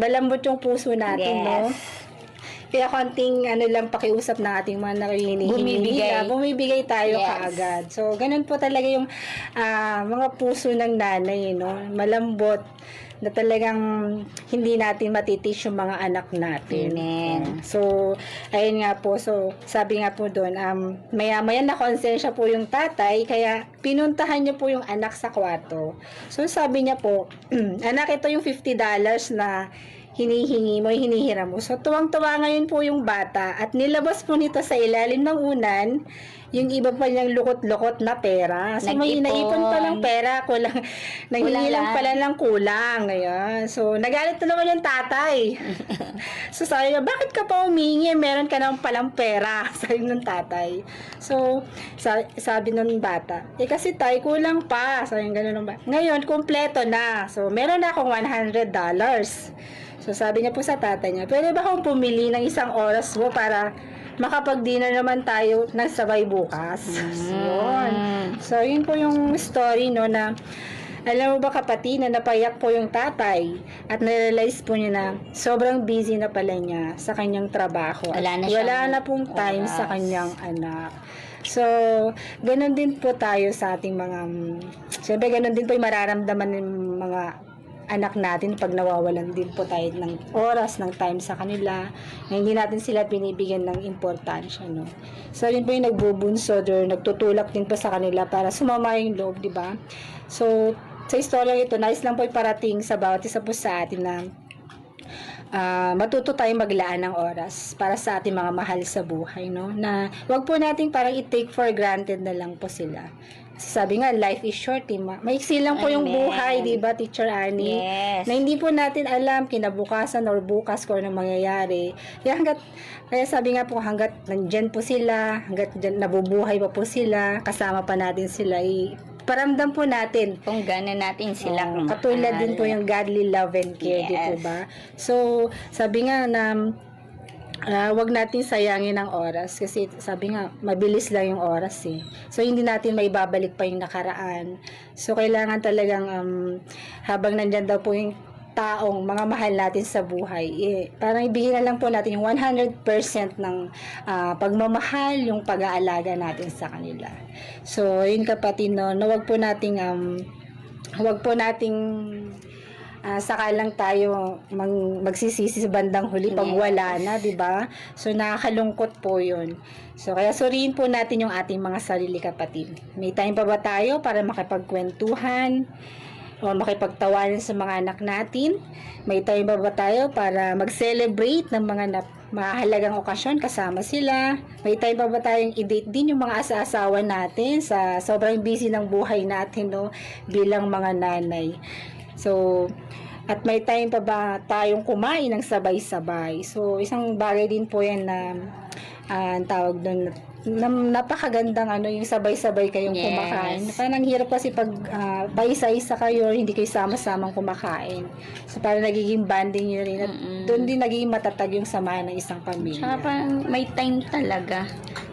malambot yung puso natin, Yes. no. Kaya konting lang pakiusap ng ating mga Bumibigay. bumibigay tayo Yes. kaagad. So, ganun po talaga yung mga puso ng nanay, no? Malambot na talagang hindi natin matitis yung mga anak natin. Amen. So, ayun nga po. So, sabi nga po doon, maya-maya na konsensya po yung tatay, kaya pinuntahan niya po yung anak sa kwarto. So, sabi niya po, anak, ito yung $50 na hinihingi mo, hinihiram mo. So, tuwang-tuwa ngayon po yung bata at nilabas po nito sa ilalim ng unan yung iba pa niyang lukot-lukot na pera. So, may Nag-ipon. naipon pa lang pera, nanghihilang lang. pala ng kulang. Ayan. So, nagalit na naman yung tatay. So, sabi niya, bakit ka pa humingi? Meron ka naman palang pera. Sabi ng tatay. So, sabi ng bata, kasi tay, kulang pa. Sabi ng gano'n ng bata. Ngayon, kumpleto na. So, meron na akong $100. So, sabi niya po sa tatay niya, pwede ba akong pumili ng isang oras mo para makapag-dinner naman tayo ng sabay bukas? Yun. So, yun po yung story, no, na alam mo ba kapatid, na napayak po yung tatay at narealize po niya na sobrang busy na pala niya sa kanyang trabaho. At Wala na siyang wala na pong time oras sa kanyang anak. So, ganun din po tayo sa ating mga, siyempre ganun din po yung mararamdaman ng mga anak natin pag nawawalan din po tayo ng oras, ng time sa kanila, na hindi natin sila binibigyan ng importansya, no. So, yun po yung nagbubunso or nagtutulak din po sa kanila para sumama yung loob, di ba? So, sa istorya ito, nais lang po iparating sa bawat isa po sa atin na matuto tayong maglaan ng oras para sa ating mga mahal sa buhay, no? Na wag po nating parang i-take for granted na lang po sila. Sabi nga, life is short, maiksi lang po yung Amen. buhay, di ba, Teacher Annie? Yes. Na hindi po natin alam kinabukasan or bukas kung anong mangyayari. Kaya sabi nga po, hanggat nandyan po sila, hanggat nabubuhay pa po sila, kasama pa natin sila, paramdam po natin Kung gano'n natin sila katulad din po yung godly love and care, di po Yes. ba? So, sabi nga na wag natin sayangin ang oras kasi sabi nga, mabilis lang yung oras eh. So, hindi natin maibabalik pa yung nakaraan. So, kailangan talagang habang nandyan daw po yung taong mga mahal natin sa buhay, parang ibigay na lang po natin yung 100% ng pagmamahal, yung pag-aalaga natin sa kanila. So, yun kapatid, no, na wag po nating saka lang tayo magsisisi sa bandang huli pag wala na, di ba? So, nakakalungkot po yun. So, kaya suriin po natin yung ating mga sarili kapatid. May time pa ba tayo para makipagkwentuhan o makipagtawanan sa mga anak natin? May time pa ba tayo para mag-celebrate ng mga mahalagang okasyon kasama sila? May time pa ba tayong i-date din yung mga asa-asawa natin sa sobrang busy ng buhay natin, no? Bilang mga nanay. So, at may time pa ba tayong kumain ng sabay-sabay? So, isang bagay din po yan na ang tawag doon, napakagandang yung sabay-sabay kayong Yes. kumakain. Parang hirap kasi pag paisa-isa kayo or hindi kayo sama-samang kumakain. So, parang nagiging bonding nyo rin. At doon din nagiging matatag yung samahan ng isang pamilya. Tsaka parang may time talaga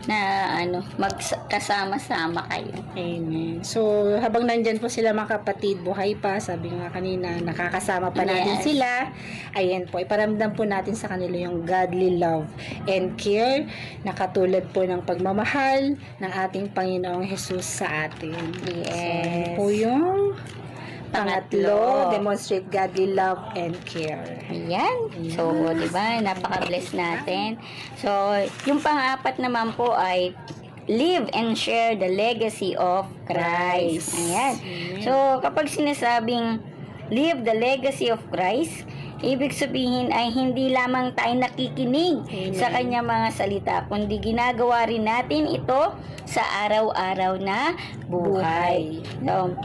na magkasama-sama kayo. Amen. So, habang nandyan po sila mga kapatid, buhay pa, sabi nga kanina, nakakasama pa natin Yes. sila. Ayan po, iparamdam po natin sa kanila yung godly love and care na katulad po ng pagmamahal ng ating Panginoong Jesus sa atin. Yes. So, yun po yung pangatlo, demonstrate godly love and care. Ayan. So, di ba, napaka-bless natin. So, yung pang-apat naman po ay live and share the legacy of Christ. Ayan. So, kapag sinasabing live the legacy of Christ, ibig sabihin ay hindi lamang tayo nakikinig sa kanyang mga salita, kundi ginagawa rin natin ito sa araw-araw na buhay. So,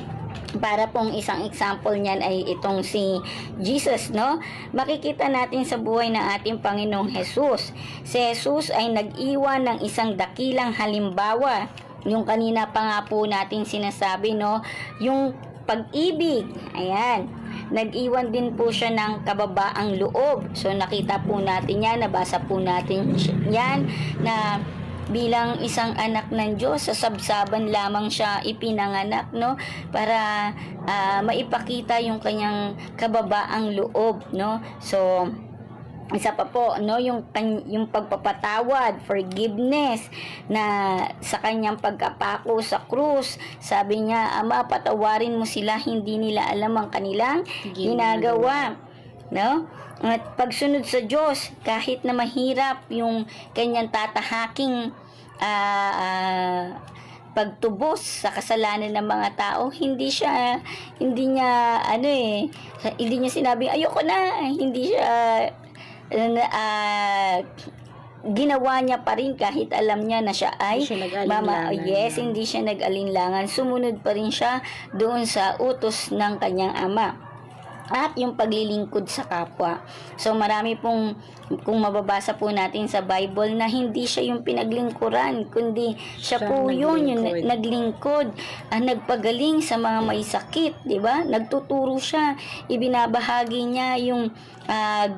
para pong isang example niyan ay itong si Jesus, no? Makikita natin sa buhay ng ating Panginoong Jesus. Si Jesus ay nag-iwan ng isang dakilang halimbawa yung kanina pa nga po natin sinasabi, no, yung pag-ibig, ayan, nag-iwan din po siya ng kababaang loob. So nakita po natin yan, nabasa po natin yan, na bilang isang anak ng Diyos, sa sabsaban lamang siya ipinanganak, no, para maipakita yung kanyang kababaang loob, no. So isa pa po, no, yung pagpapatawad, forgiveness, na sa kanyang pagkapako sa krus. Sabi niya, Ama, patawarin mo sila, hindi nila alam ang kanilang ginagawa. No? At pagsunod sa Diyos, kahit na mahirap yung kanyang tatahaking pagtubos sa kasalanan ng mga tao, hindi niya sinabi ayoko na, hindi siya ginawa niya pa rin kahit alam niya na siya ay hindi siya nag-alinlangan. Sumunod pa rin siya doon sa utos ng kanyang ama. At yung paglilingkod sa kapwa. So marami pong, kung mababasa po natin sa Bible, na hindi siya yung pinaglingkuran, kundi siya po yung naglingkod, nagpagaling sa mga may sakit, di ba? Nagtuturo siya, ibinabahagi niya yung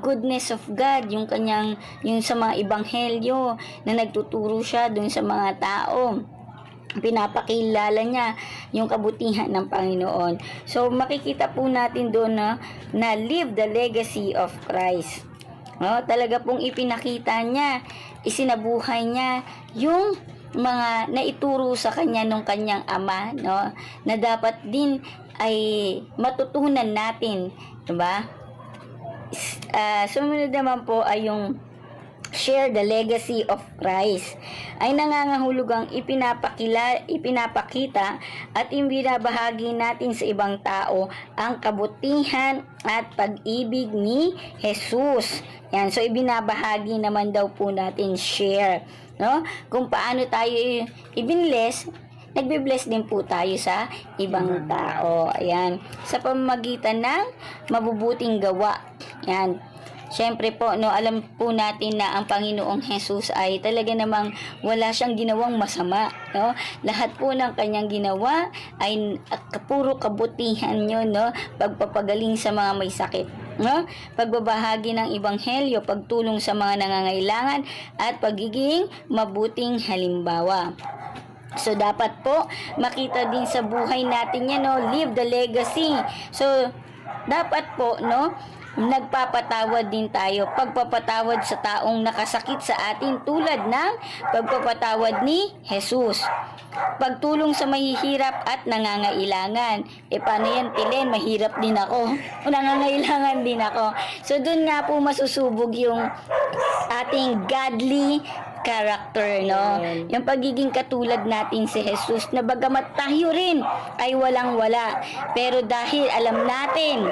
goodness of God, yung sa mga ebanghelyo, na nagtuturo siya dun sa mga tao. Pinapakilala niya yung kabutihan ng Panginoon. So makikita po natin doon na live the legacy of Christ. Talaga pong ipinakita niya, isinabuhay niya yung mga naituro sa kanya nung kanyang ama, no, na dapat din ay matutunan natin, diba? Sumunod naman po ay yung share the legacy of Christ, ay nangangahulugang ipinapakita at ibinabahagi natin sa ibang tao ang kabutihan at pag-ibig ni Jesus. Yan, so ibinabahagi naman daw po natin, share, no? Kung paano tayo ibinless, nagbe-bless din po tayo sa ibang tao. Ayan, sa pamamagitan ng mabubuting gawa. Yan. Siyempre po, no, alam po natin na ang Panginoong Jesus ay talaga namang wala siyang ginawang masama, no? Lahat po ng kanyang ginawa ay puro kabutihan yun, no? Pagpapagaling sa mga may sakit, no? Pagbabahagi ng ebanghelyo, pagtulong sa mga nangangailangan, at pagiging mabuting halimbawa. So dapat po makita din sa buhay natin yan, no? Live the legacy. So dapat po, no, nagpapatawad din tayo. Pagpapatawad sa taong nakasakit sa atin, tulad ng pagpapatawad ni Jesus. Pagtulong sa mahihirap at nangangailangan. Paano yan, Tilen? Mahirap din ako. Nangangailangan din ako. So dun nga po masusubog yung ating godly character, no? Yung pagiging katulad natin si Jesus, na bagamat tayo rin ay walang-wala, pero dahil alam natin,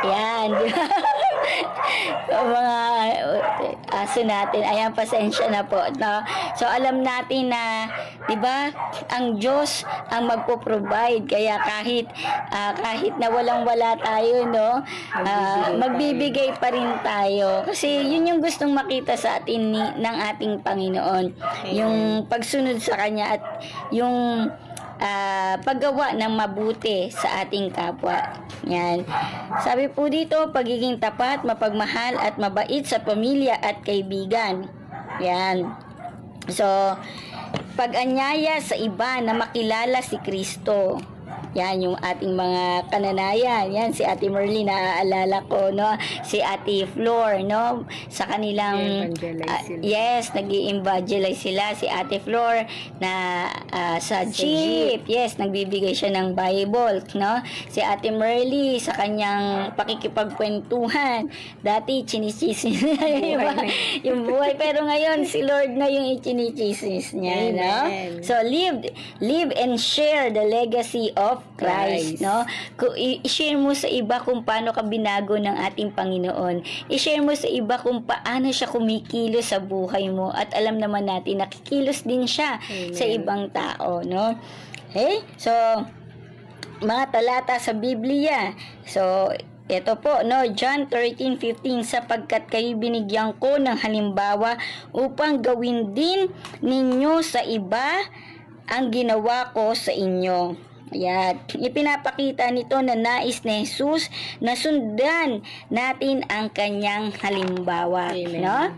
yan, di ba? Mga aso natin, ayan, pasensya na po, no? So alam natin na, di ba, ang Diyos ang magpo-provide, kaya kahit na walang-wala tayo, no, magbibigay pa rin tayo, kasi yun yung gustong makita sa atin ng ating Panginoon. Yung pagsunod sa Kanya at yung paggawa ng mabuti sa ating kapwa. Yan. Sabi po dito, pagiging tapat, mapagmahal at mabait sa pamilya at kaibigan. Yan. So, pag-anyaya sa iba na makilala si Kristo. Yan yung ating mga kananayan. Yan si Ate Merly, naaalala ko, no? Si Ate Flor, no? Sa kanilang yes, nag-i-evangelize sila. Si Ate Flor na sa jeep. Yes, nagbibigay siya ng Bible, no? Si Ate Merly sa kanyang pakikipagkwentuhan. Dati chinichismis yung buhay, pero ngayon si Lord na yung ichinichismis niya, no? So live and share the legacy of Christ, no? I-share mo sa iba kung paano ka binago ng ating Panginoon. I-share mo sa iba kung paano siya kumikilos sa buhay mo, at alam naman natin nakikilos din siya sa ibang tao, no? Okay? So mga talata sa Biblia. So ito po, no, John 13:15, sapagkat kayo binigyan ko ng halimbawa upang gawin din ninyo sa iba ang ginawa ko sa inyo. Ayan. Ipinapakita nito na nais ni Jesus na sundan natin ang kanyang halimbawa. Amen. No?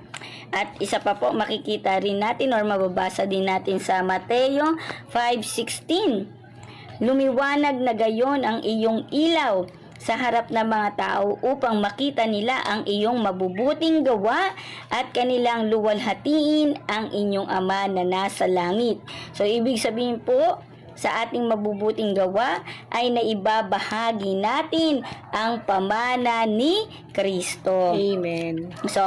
At isa pa po, makikita rin natin or mababasa din natin sa Mateo 5:16. Lumiwanag na gayon ang iyong ilaw sa harap ng mga tao upang makita nila ang iyong mabubuting gawa at kanilang luwalhatiin ang inyong Ama na nasa langit. So, ibig sabihin po, sa ating mabubuting gawa ay naibabahagi natin ang pamana ni Kristo. Amen. So,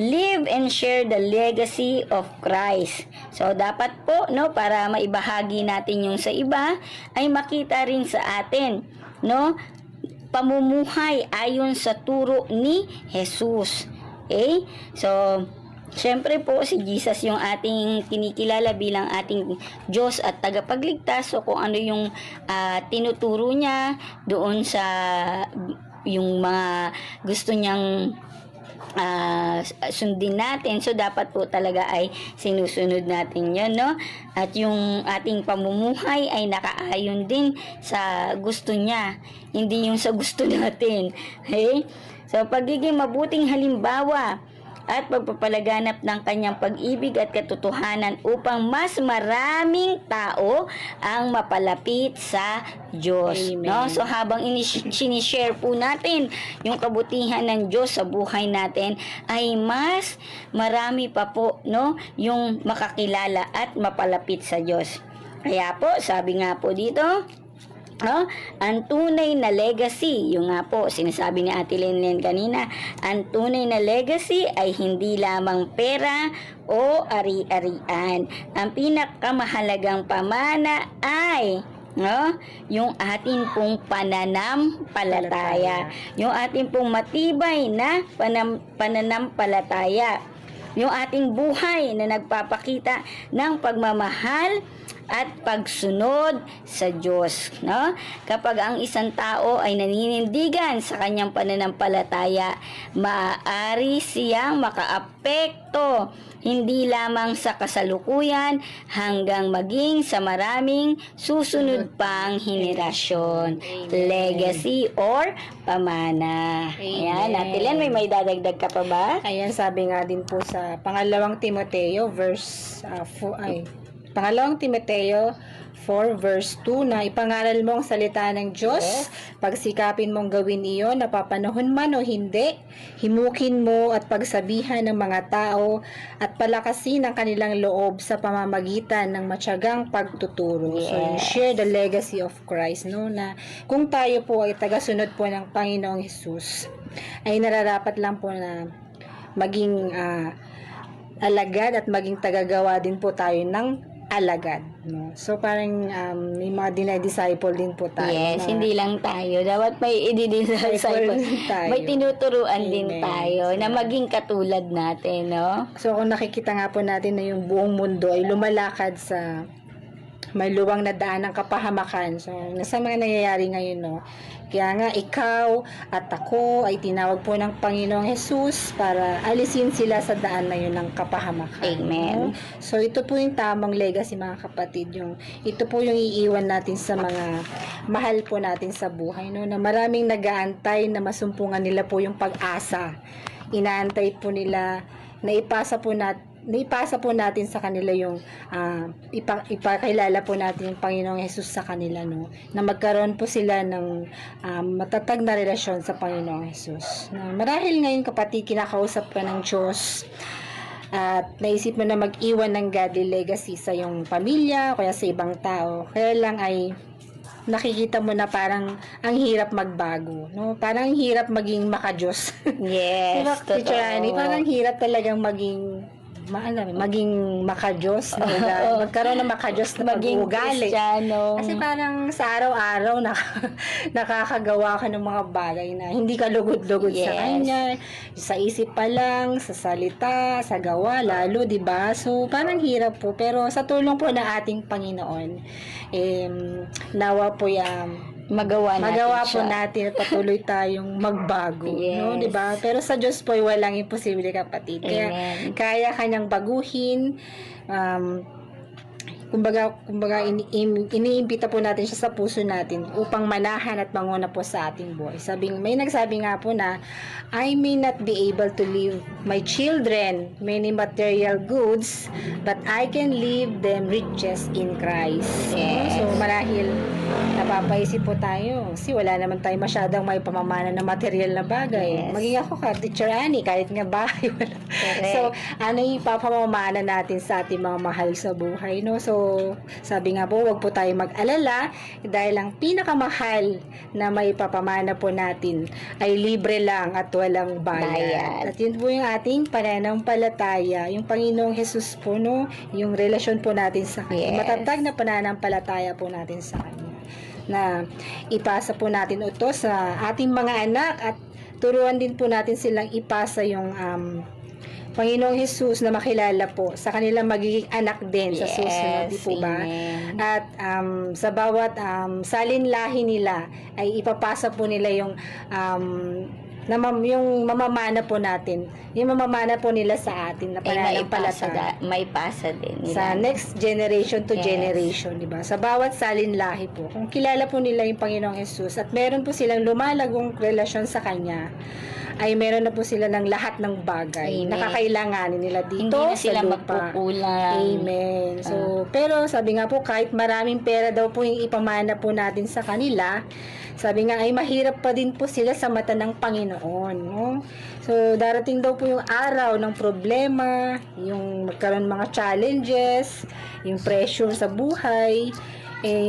live and share the legacy of Christ. So, dapat po, no, para maibahagi natin yung sa iba, ay makita rin sa atin, no, pamumuhay ayon sa turo ni Jesus. Okay? So, syempre po, si Jesus yung ating kinikilala bilang ating Diyos at tagapagligtas. So, kung ano yung tinuturo niya doon sa yung mga gusto niyang sundin natin. So, dapat po talaga ay sinusunod natin yan, no? At yung ating pamumuhay ay nakaayon din sa gusto niya. Hindi yung sa gusto natin. Okay? So, pagiging mabuting halimbawa at pagpapalaganap ng kanyang pag-ibig at katotohanan upang mas maraming tao ang mapalapit sa Diyos. Amen. No? So habang sinishare po natin yung kabutihan ng Diyos sa buhay natin, ay mas marami pa po, no, yung makakilala at mapalapit sa Diyos. Kaya po, sabi nga po dito, ang tunay na legacy, yung nga po, sinasabi ni Ate Lenlen kanina, ang tunay na legacy ay hindi lamang pera o ari-arian. Ang pinakamahalagang pamana ay yung ating pong pananampalataya. Yung ating pong matibay na pananampalataya. Yung ating buhay na nagpapakita ng pagmamahal at pagsunod sa Diyos, no? Kapag ang isang tao ay naninindigan sa kanyang pananampalataya, maaari siyang makaapekto hindi lamang sa kasalukuyan hanggang maging sa maraming susunod pang henerasyon. Legacy or pamana. Ayan, Ate Len, may dadagdag ka pa ba? Ayan, sabi nga din po sa pangalawang Timoteo Pangalawang Timoteo 4 verse 2 na ipangaral mo ang salita ng Diyos, pagsikapin mong gawin iyon, napapanahon man o hindi, himukin mo at pagsabihan ng mga tao at palakasin ang kanilang loob sa pamamagitan ng matyagang pagtuturo. So, share the legacy of Christ, no? Na kung tayo po ay tagasunod po ng Panginoong Jesus, ay nararapat lang po na maging alagad at maging tagagawa din po tayo ng alagad, no? So parang may mga dinay-disciple din po tayo. Yes, hindi lang tayo. Dapat may i-disciple. tayo. May tinuturuan din Amen. tayo na maging katulad natin, no? So kung nakikita nga po natin na yung buong mundo ay lumalakad sa may luwang na daan ng kapahamakan. So, nasa mga nangyayari ngayon, no? Kaya nga, ikaw at ako ay tinawag po ng Panginoong Jesus para alisin sila sa daan na yun ng kapahamakan. Amen. No? So, ito po yung tamang legacy, mga kapatid. Ito po yung iiwan natin sa mga mahal po natin sa buhay, no? Na maraming nag-aantay na masumpungan nila po yung pag-asa. Inaantay po nila na ipasa po natin sa kanila yung ipakilala po natin yung Panginoong Jesus sa kanila, no? Na magkaroon po sila ng matatag na relasyon sa Panginoong Jesus. Marahil ngayon, kapatid, kinakausap ka ng Diyos at naisip mo na mag-iwan ng godly legacy sa iyong pamilya o kaya sa ibang tao. Kaya lang ay nakikita mo na parang ang hirap magbago, no? Parang ang hirap maging makadiyos. Yes, Diba, Teacher Annie? totoo. Parang hirap talagang maging makadiyos, magkaroon ng makadiyos na Maging pag-uugali. Kristiyano. Kasi parang sa araw-araw nakakagawa ka ng mga bagay na hindi ka lugod-lugod sa Yes. kanya, sa isip pa lang, sa salita, sa gawa, lalo, di ba? So, parang hirap po. Pero sa tulong po ng ating Panginoon, nawa po Magawa po siya. natin at patuloy tayong magbago, Yes. no, 'di ba? Pero sa Diyos po ay walang imposible, kapatid. Kaya Amen. kaya kanyang baguhin kumbaga iniimbita po natin siya sa puso natin upang manahan at manguna po sa ating buhay. May nagsabi nga po na, I may not be able to leave my children many material goods, but I can leave them riches in Christ. Yes. So marahil napapaisip po tayo, kasi wala naman tayo masyadong may pamamana ng material na bagay. Yes. Maging ako ka, Teacher Annie, kahit nga bahay wala. Correct. So ano yung ipapamamana natin sa ating mga mahal sa buhay, no? So sabi nga po, wag po tayo mag-alala dahil ang pinakamahal na may papamana po natin ay libre lang at walang bayad. At yun po yung ating pananampalataya, yung Panginoong Jesus po, no? Yung relasyon po natin sa Kanya. Yes. Matatag na pananampalataya po natin sa Kanya. Na ipasa po natin ito sa ating mga anak at turuan din po natin silang ipasa yung Panginoong Jesus na makilala po sa kanilang magiging anak din sa susunod, di po ba? Amen. At sa bawat salinlahi nila ay ipapasa po nila yung yung mamamana po natin, yung mamamana po nila sa atin na pananampalataya may pasa din nila. sa next generation to Yes. generation, di ba? Sa bawat salinlahi po, kung kilala po nila yung Panginoong Jesus at meron po silang lumalagong relasyon sa Kanya, ay meron na po sila ng lahat ng bagay Amen. na kakailanganin nila dito Hindi na sa sila lupa. magkukulang. Amen. So, pero sabi nga po, kahit maraming pera daw po yung ipamana po natin sa kanila, sabi nga ay mahirap pa din po sila sa mata ng Panginoon, no? So, darating daw po yung araw ng problema, yung magkaroon mga challenges, yung pressure sa buhay,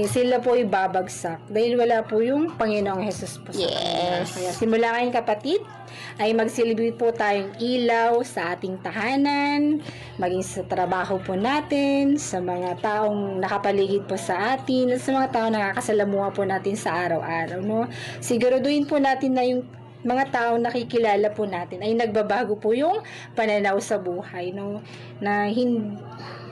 sila po ibabagsak dahil wala po yung Panginoong Jesus po sa kanila. Yes. Kaya simula ngayon, kapatid, ay magsilbi po tayong ilaw sa ating tahanan, maging sa trabaho po natin, sa mga taong nakapaligid po sa atin, at sa mga taong nakakasalamuha po natin sa araw-araw, no? Siguraduhin po natin na yung mga taong nakikilala po natin ay nagbabago po yung pananaw sa buhay, no?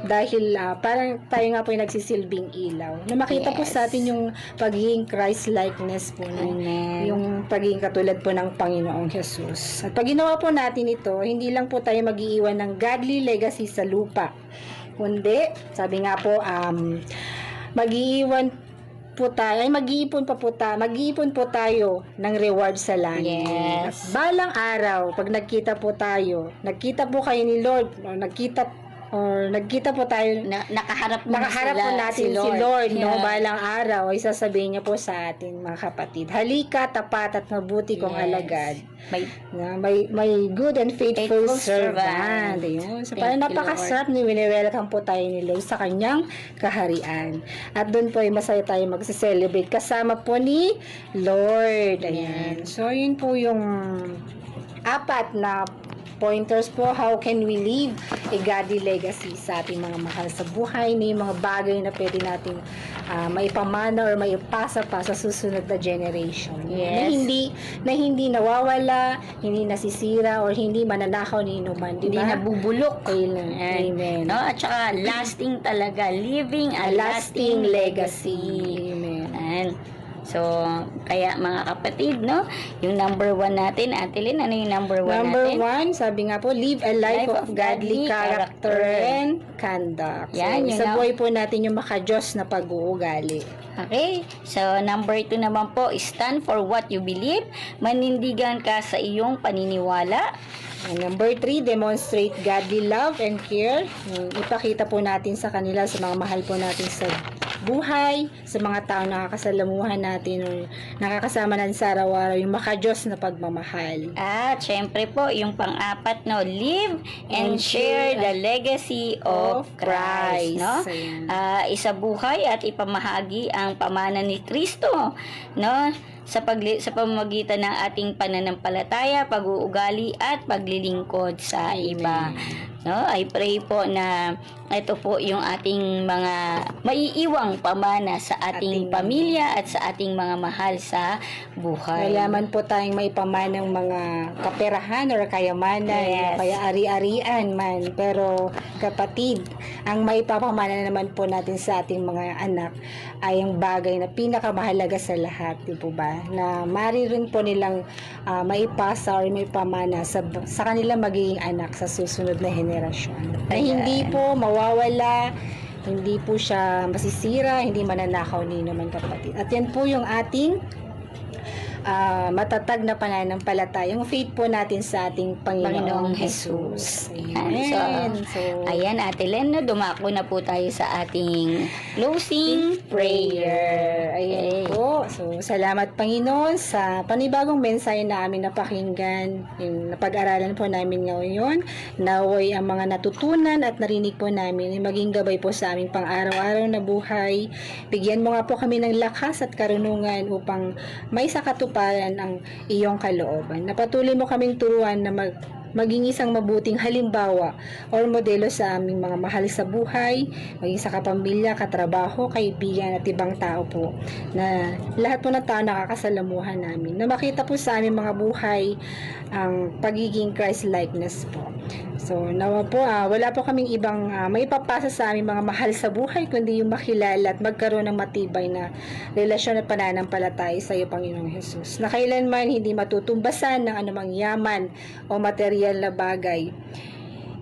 Dahil parang tayo nga po yung nagsisilbing ilaw. Na makita po Yes. sa atin yung pagiging Christ-likeness po, no? Amen. Yung pagiging katulad po ng Panginoong Jesus. At pag ginawa po natin ito, hindi lang po tayo mag-iiwan ng godly legacy sa lupa. Kundi, sabi nga po, mag-iiwan po tayo, ay mag-iipon po tayo ng reward sa langit. Yes. At balang araw, pag nagkita po kayo ni Lord, nagkita po tayo, Nakaharap po natin si Lord, no? Yeah. Balang araw ay sasabihin niya po sa atin, mga kapatid, halika, tapat at mabuti kong Yes. alagad. May May good and faithful Faithful servant. servant. Ayun. So, Thank parang you, napakasarap ni welcome po tayo ni Lord sa kanyang kaharian. At doon po ay masaya tayo magse-celebrate kasama po ni Lord. Ayan. So, yun po yung apat na pointers po, how can we leave a godly legacy sa ating mga mahal sa buhay, na yung mga bagay na pwede natin maipamana or maipasa pa sa susunod na generation. Yes. Na hindi nawawala, hindi nasisira, or hindi mananakaw ni inuman. Hindi nabubulok. Amen. Amen. No? At saka lasting talaga, living A a lasting lasting legacy. legacy. Amen. Ayan. So, kaya mga kapatid, no? Yung number 1 natin, Ate Lynn, ano yung number 1 Number natin? 1, sabi nga po, live a life of godly character and conduct. Yan, So, yun sa na. buhay po natin yung maka-Diyos na pag-uugali. Okay? So, number 2 naman po, stand for what you believe. Manindigan ka sa iyong paniniwala. And number 3, demonstrate godly love and care. Ipakita po natin sa kanila, sa mga mahal po natin sa buhay, sa mga tao nakakasalamuhan natin o nakakasama natin sa araw-araw, yung maka-Diyos na pagmamahal. At syempre po, yung pang-apat, no, live and share the legacy of Christ, no? Ayan. Isabuhay at ipamahagi ang pamana ni Kristo, no? Sa pamamagitan ng ating pananampalataya, pag-uugali at paglilingkod sa iba. No? I pray po na ito po yung ating mga maiiwang pamana sa ating pamilya at sa ating mga mahal sa buhay. Wala man po tayong may pamanang mga kaperahan or kayamanan, Yes. kaya ari-arian man. Pero kapatid, ang may papamana naman po natin sa ating mga anak ay ang bagay na pinakamahalaga sa lahat, di po ba? Na maririn po nilang maipasa or may pamana sa kanilang magiging anak sa susunod na henerasyon. Na Ayan. hindi po mawawala, Hindi po siya masisira, hindi mananakaw ni naman kapatid. At yan po yung ating matatag na pananampalataya, yung faith po natin sa ating Panginoong Jesus. Amen. So, Ayan, Ate Len, no, dumako na po tayo sa ating closing prayer. Ayan Okay. po. So, salamat Panginoon sa panibagong mensahe na aming napakinggan. Yung napag-aralan po namin ngayon. Naway ang mga natutunan at narinig po namin ay maging gabay po sa aming pang-araw-araw na buhay. Bigyan mo nga po kami ng lakas at karunungan upang may sakatuparan ang iyong kalooban. Napatuloy mo kaming turuan na maging isang mabuting halimbawa o modelo sa aming mga mahal sa buhay, maging sa kapamilya, katrabaho, kaibigan at ibang tao po, na lahat po ng tao nakakasalamuhan namin, na makita po sa aming mga buhay ang pagiging Christ-likeness po. So, nawa po, wala po kaming ibang may papasa sa aming mga mahal sa buhay, kundi yung makilala at magkaroon ng matibay na relasyon at pananampalataya sa iyo, Panginoong Jesus, na kailanman hindi matutumbasan ng anumang yaman o material na bagay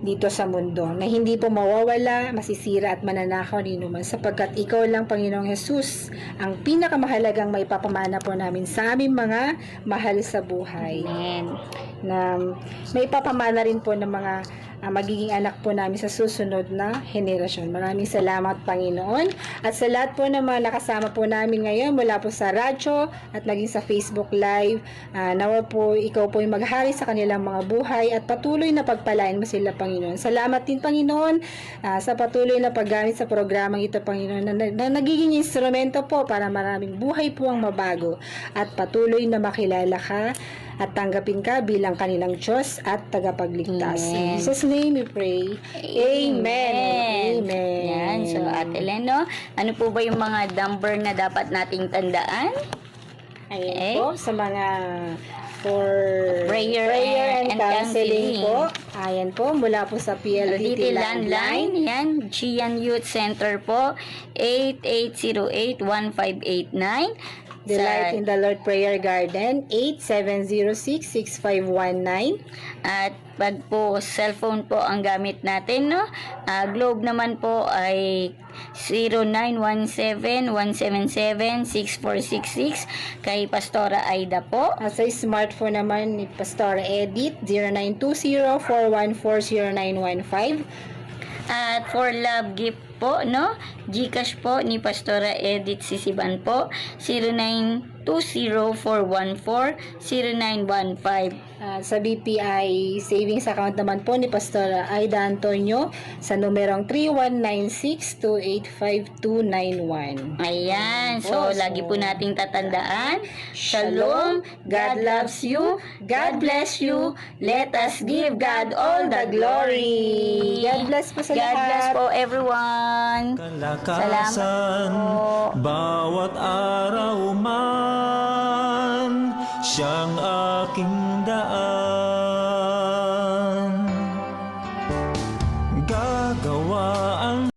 dito sa mundo, na hindi po mawawala, masisira at mananakaw ni naman, sapagkat ikaw lang, Panginoong Jesus, ang pinakamahalagang may papamana po namin sa aming mga mahal sa buhay. Amen. Na may papamana rin po ng mga magiging anak po namin sa susunod na henerasyon. Maraming salamat, Panginoon. At sa lahat po ng mga nakasama po namin ngayon mula po sa radyo at naging sa Facebook Live, nawa po ikaw po yung maghari sa kanilang mga buhay at patuloy na pagpalain mo sila, Panginoon. Salamat din, Panginoon, sa patuloy na paggamit sa programang ito, Panginoon, na nagiging instrumento po para maraming buhay po ang mabago at patuloy na makilala ka at tanggapin ka bilang kanilang Diyos at tagapagligtas. In Amen. Jesus' name we pray. Amen. Amen. Yan. So, Ate Len, no, ano po ba yung mga number na dapat nating tandaan? Ayan Okay. po, sa mga for Prayer and and counseling counseling. po. Ayan po, mula po sa PLDT LDT landline, yan, Gian Youth Center po, 8808-1589. Delight in the Lord Prayer Garden, 8706-6519. At pag po cellphone po ang gamit natin, no? Globe naman po ay 0917-177-6466 kay Pastora Aida po. At sa smartphone naman ni Pastor Edith, 0920-414-0915. At for love gift po, no? GCash po ni Pastora Edith Sisiban po, 0920-414-0915. Sa BPI savings account naman po ni Pastor Aida Antonio sa numerong 3196-285-291. Ayan, so lagi po nating tatandaan. Shalom, God loves you, God bless you, let us give God all the glory. God bless po sa God lahat. bless po everyone. Kalakasan, Salamat po. bawat araw man, siyang aking daan.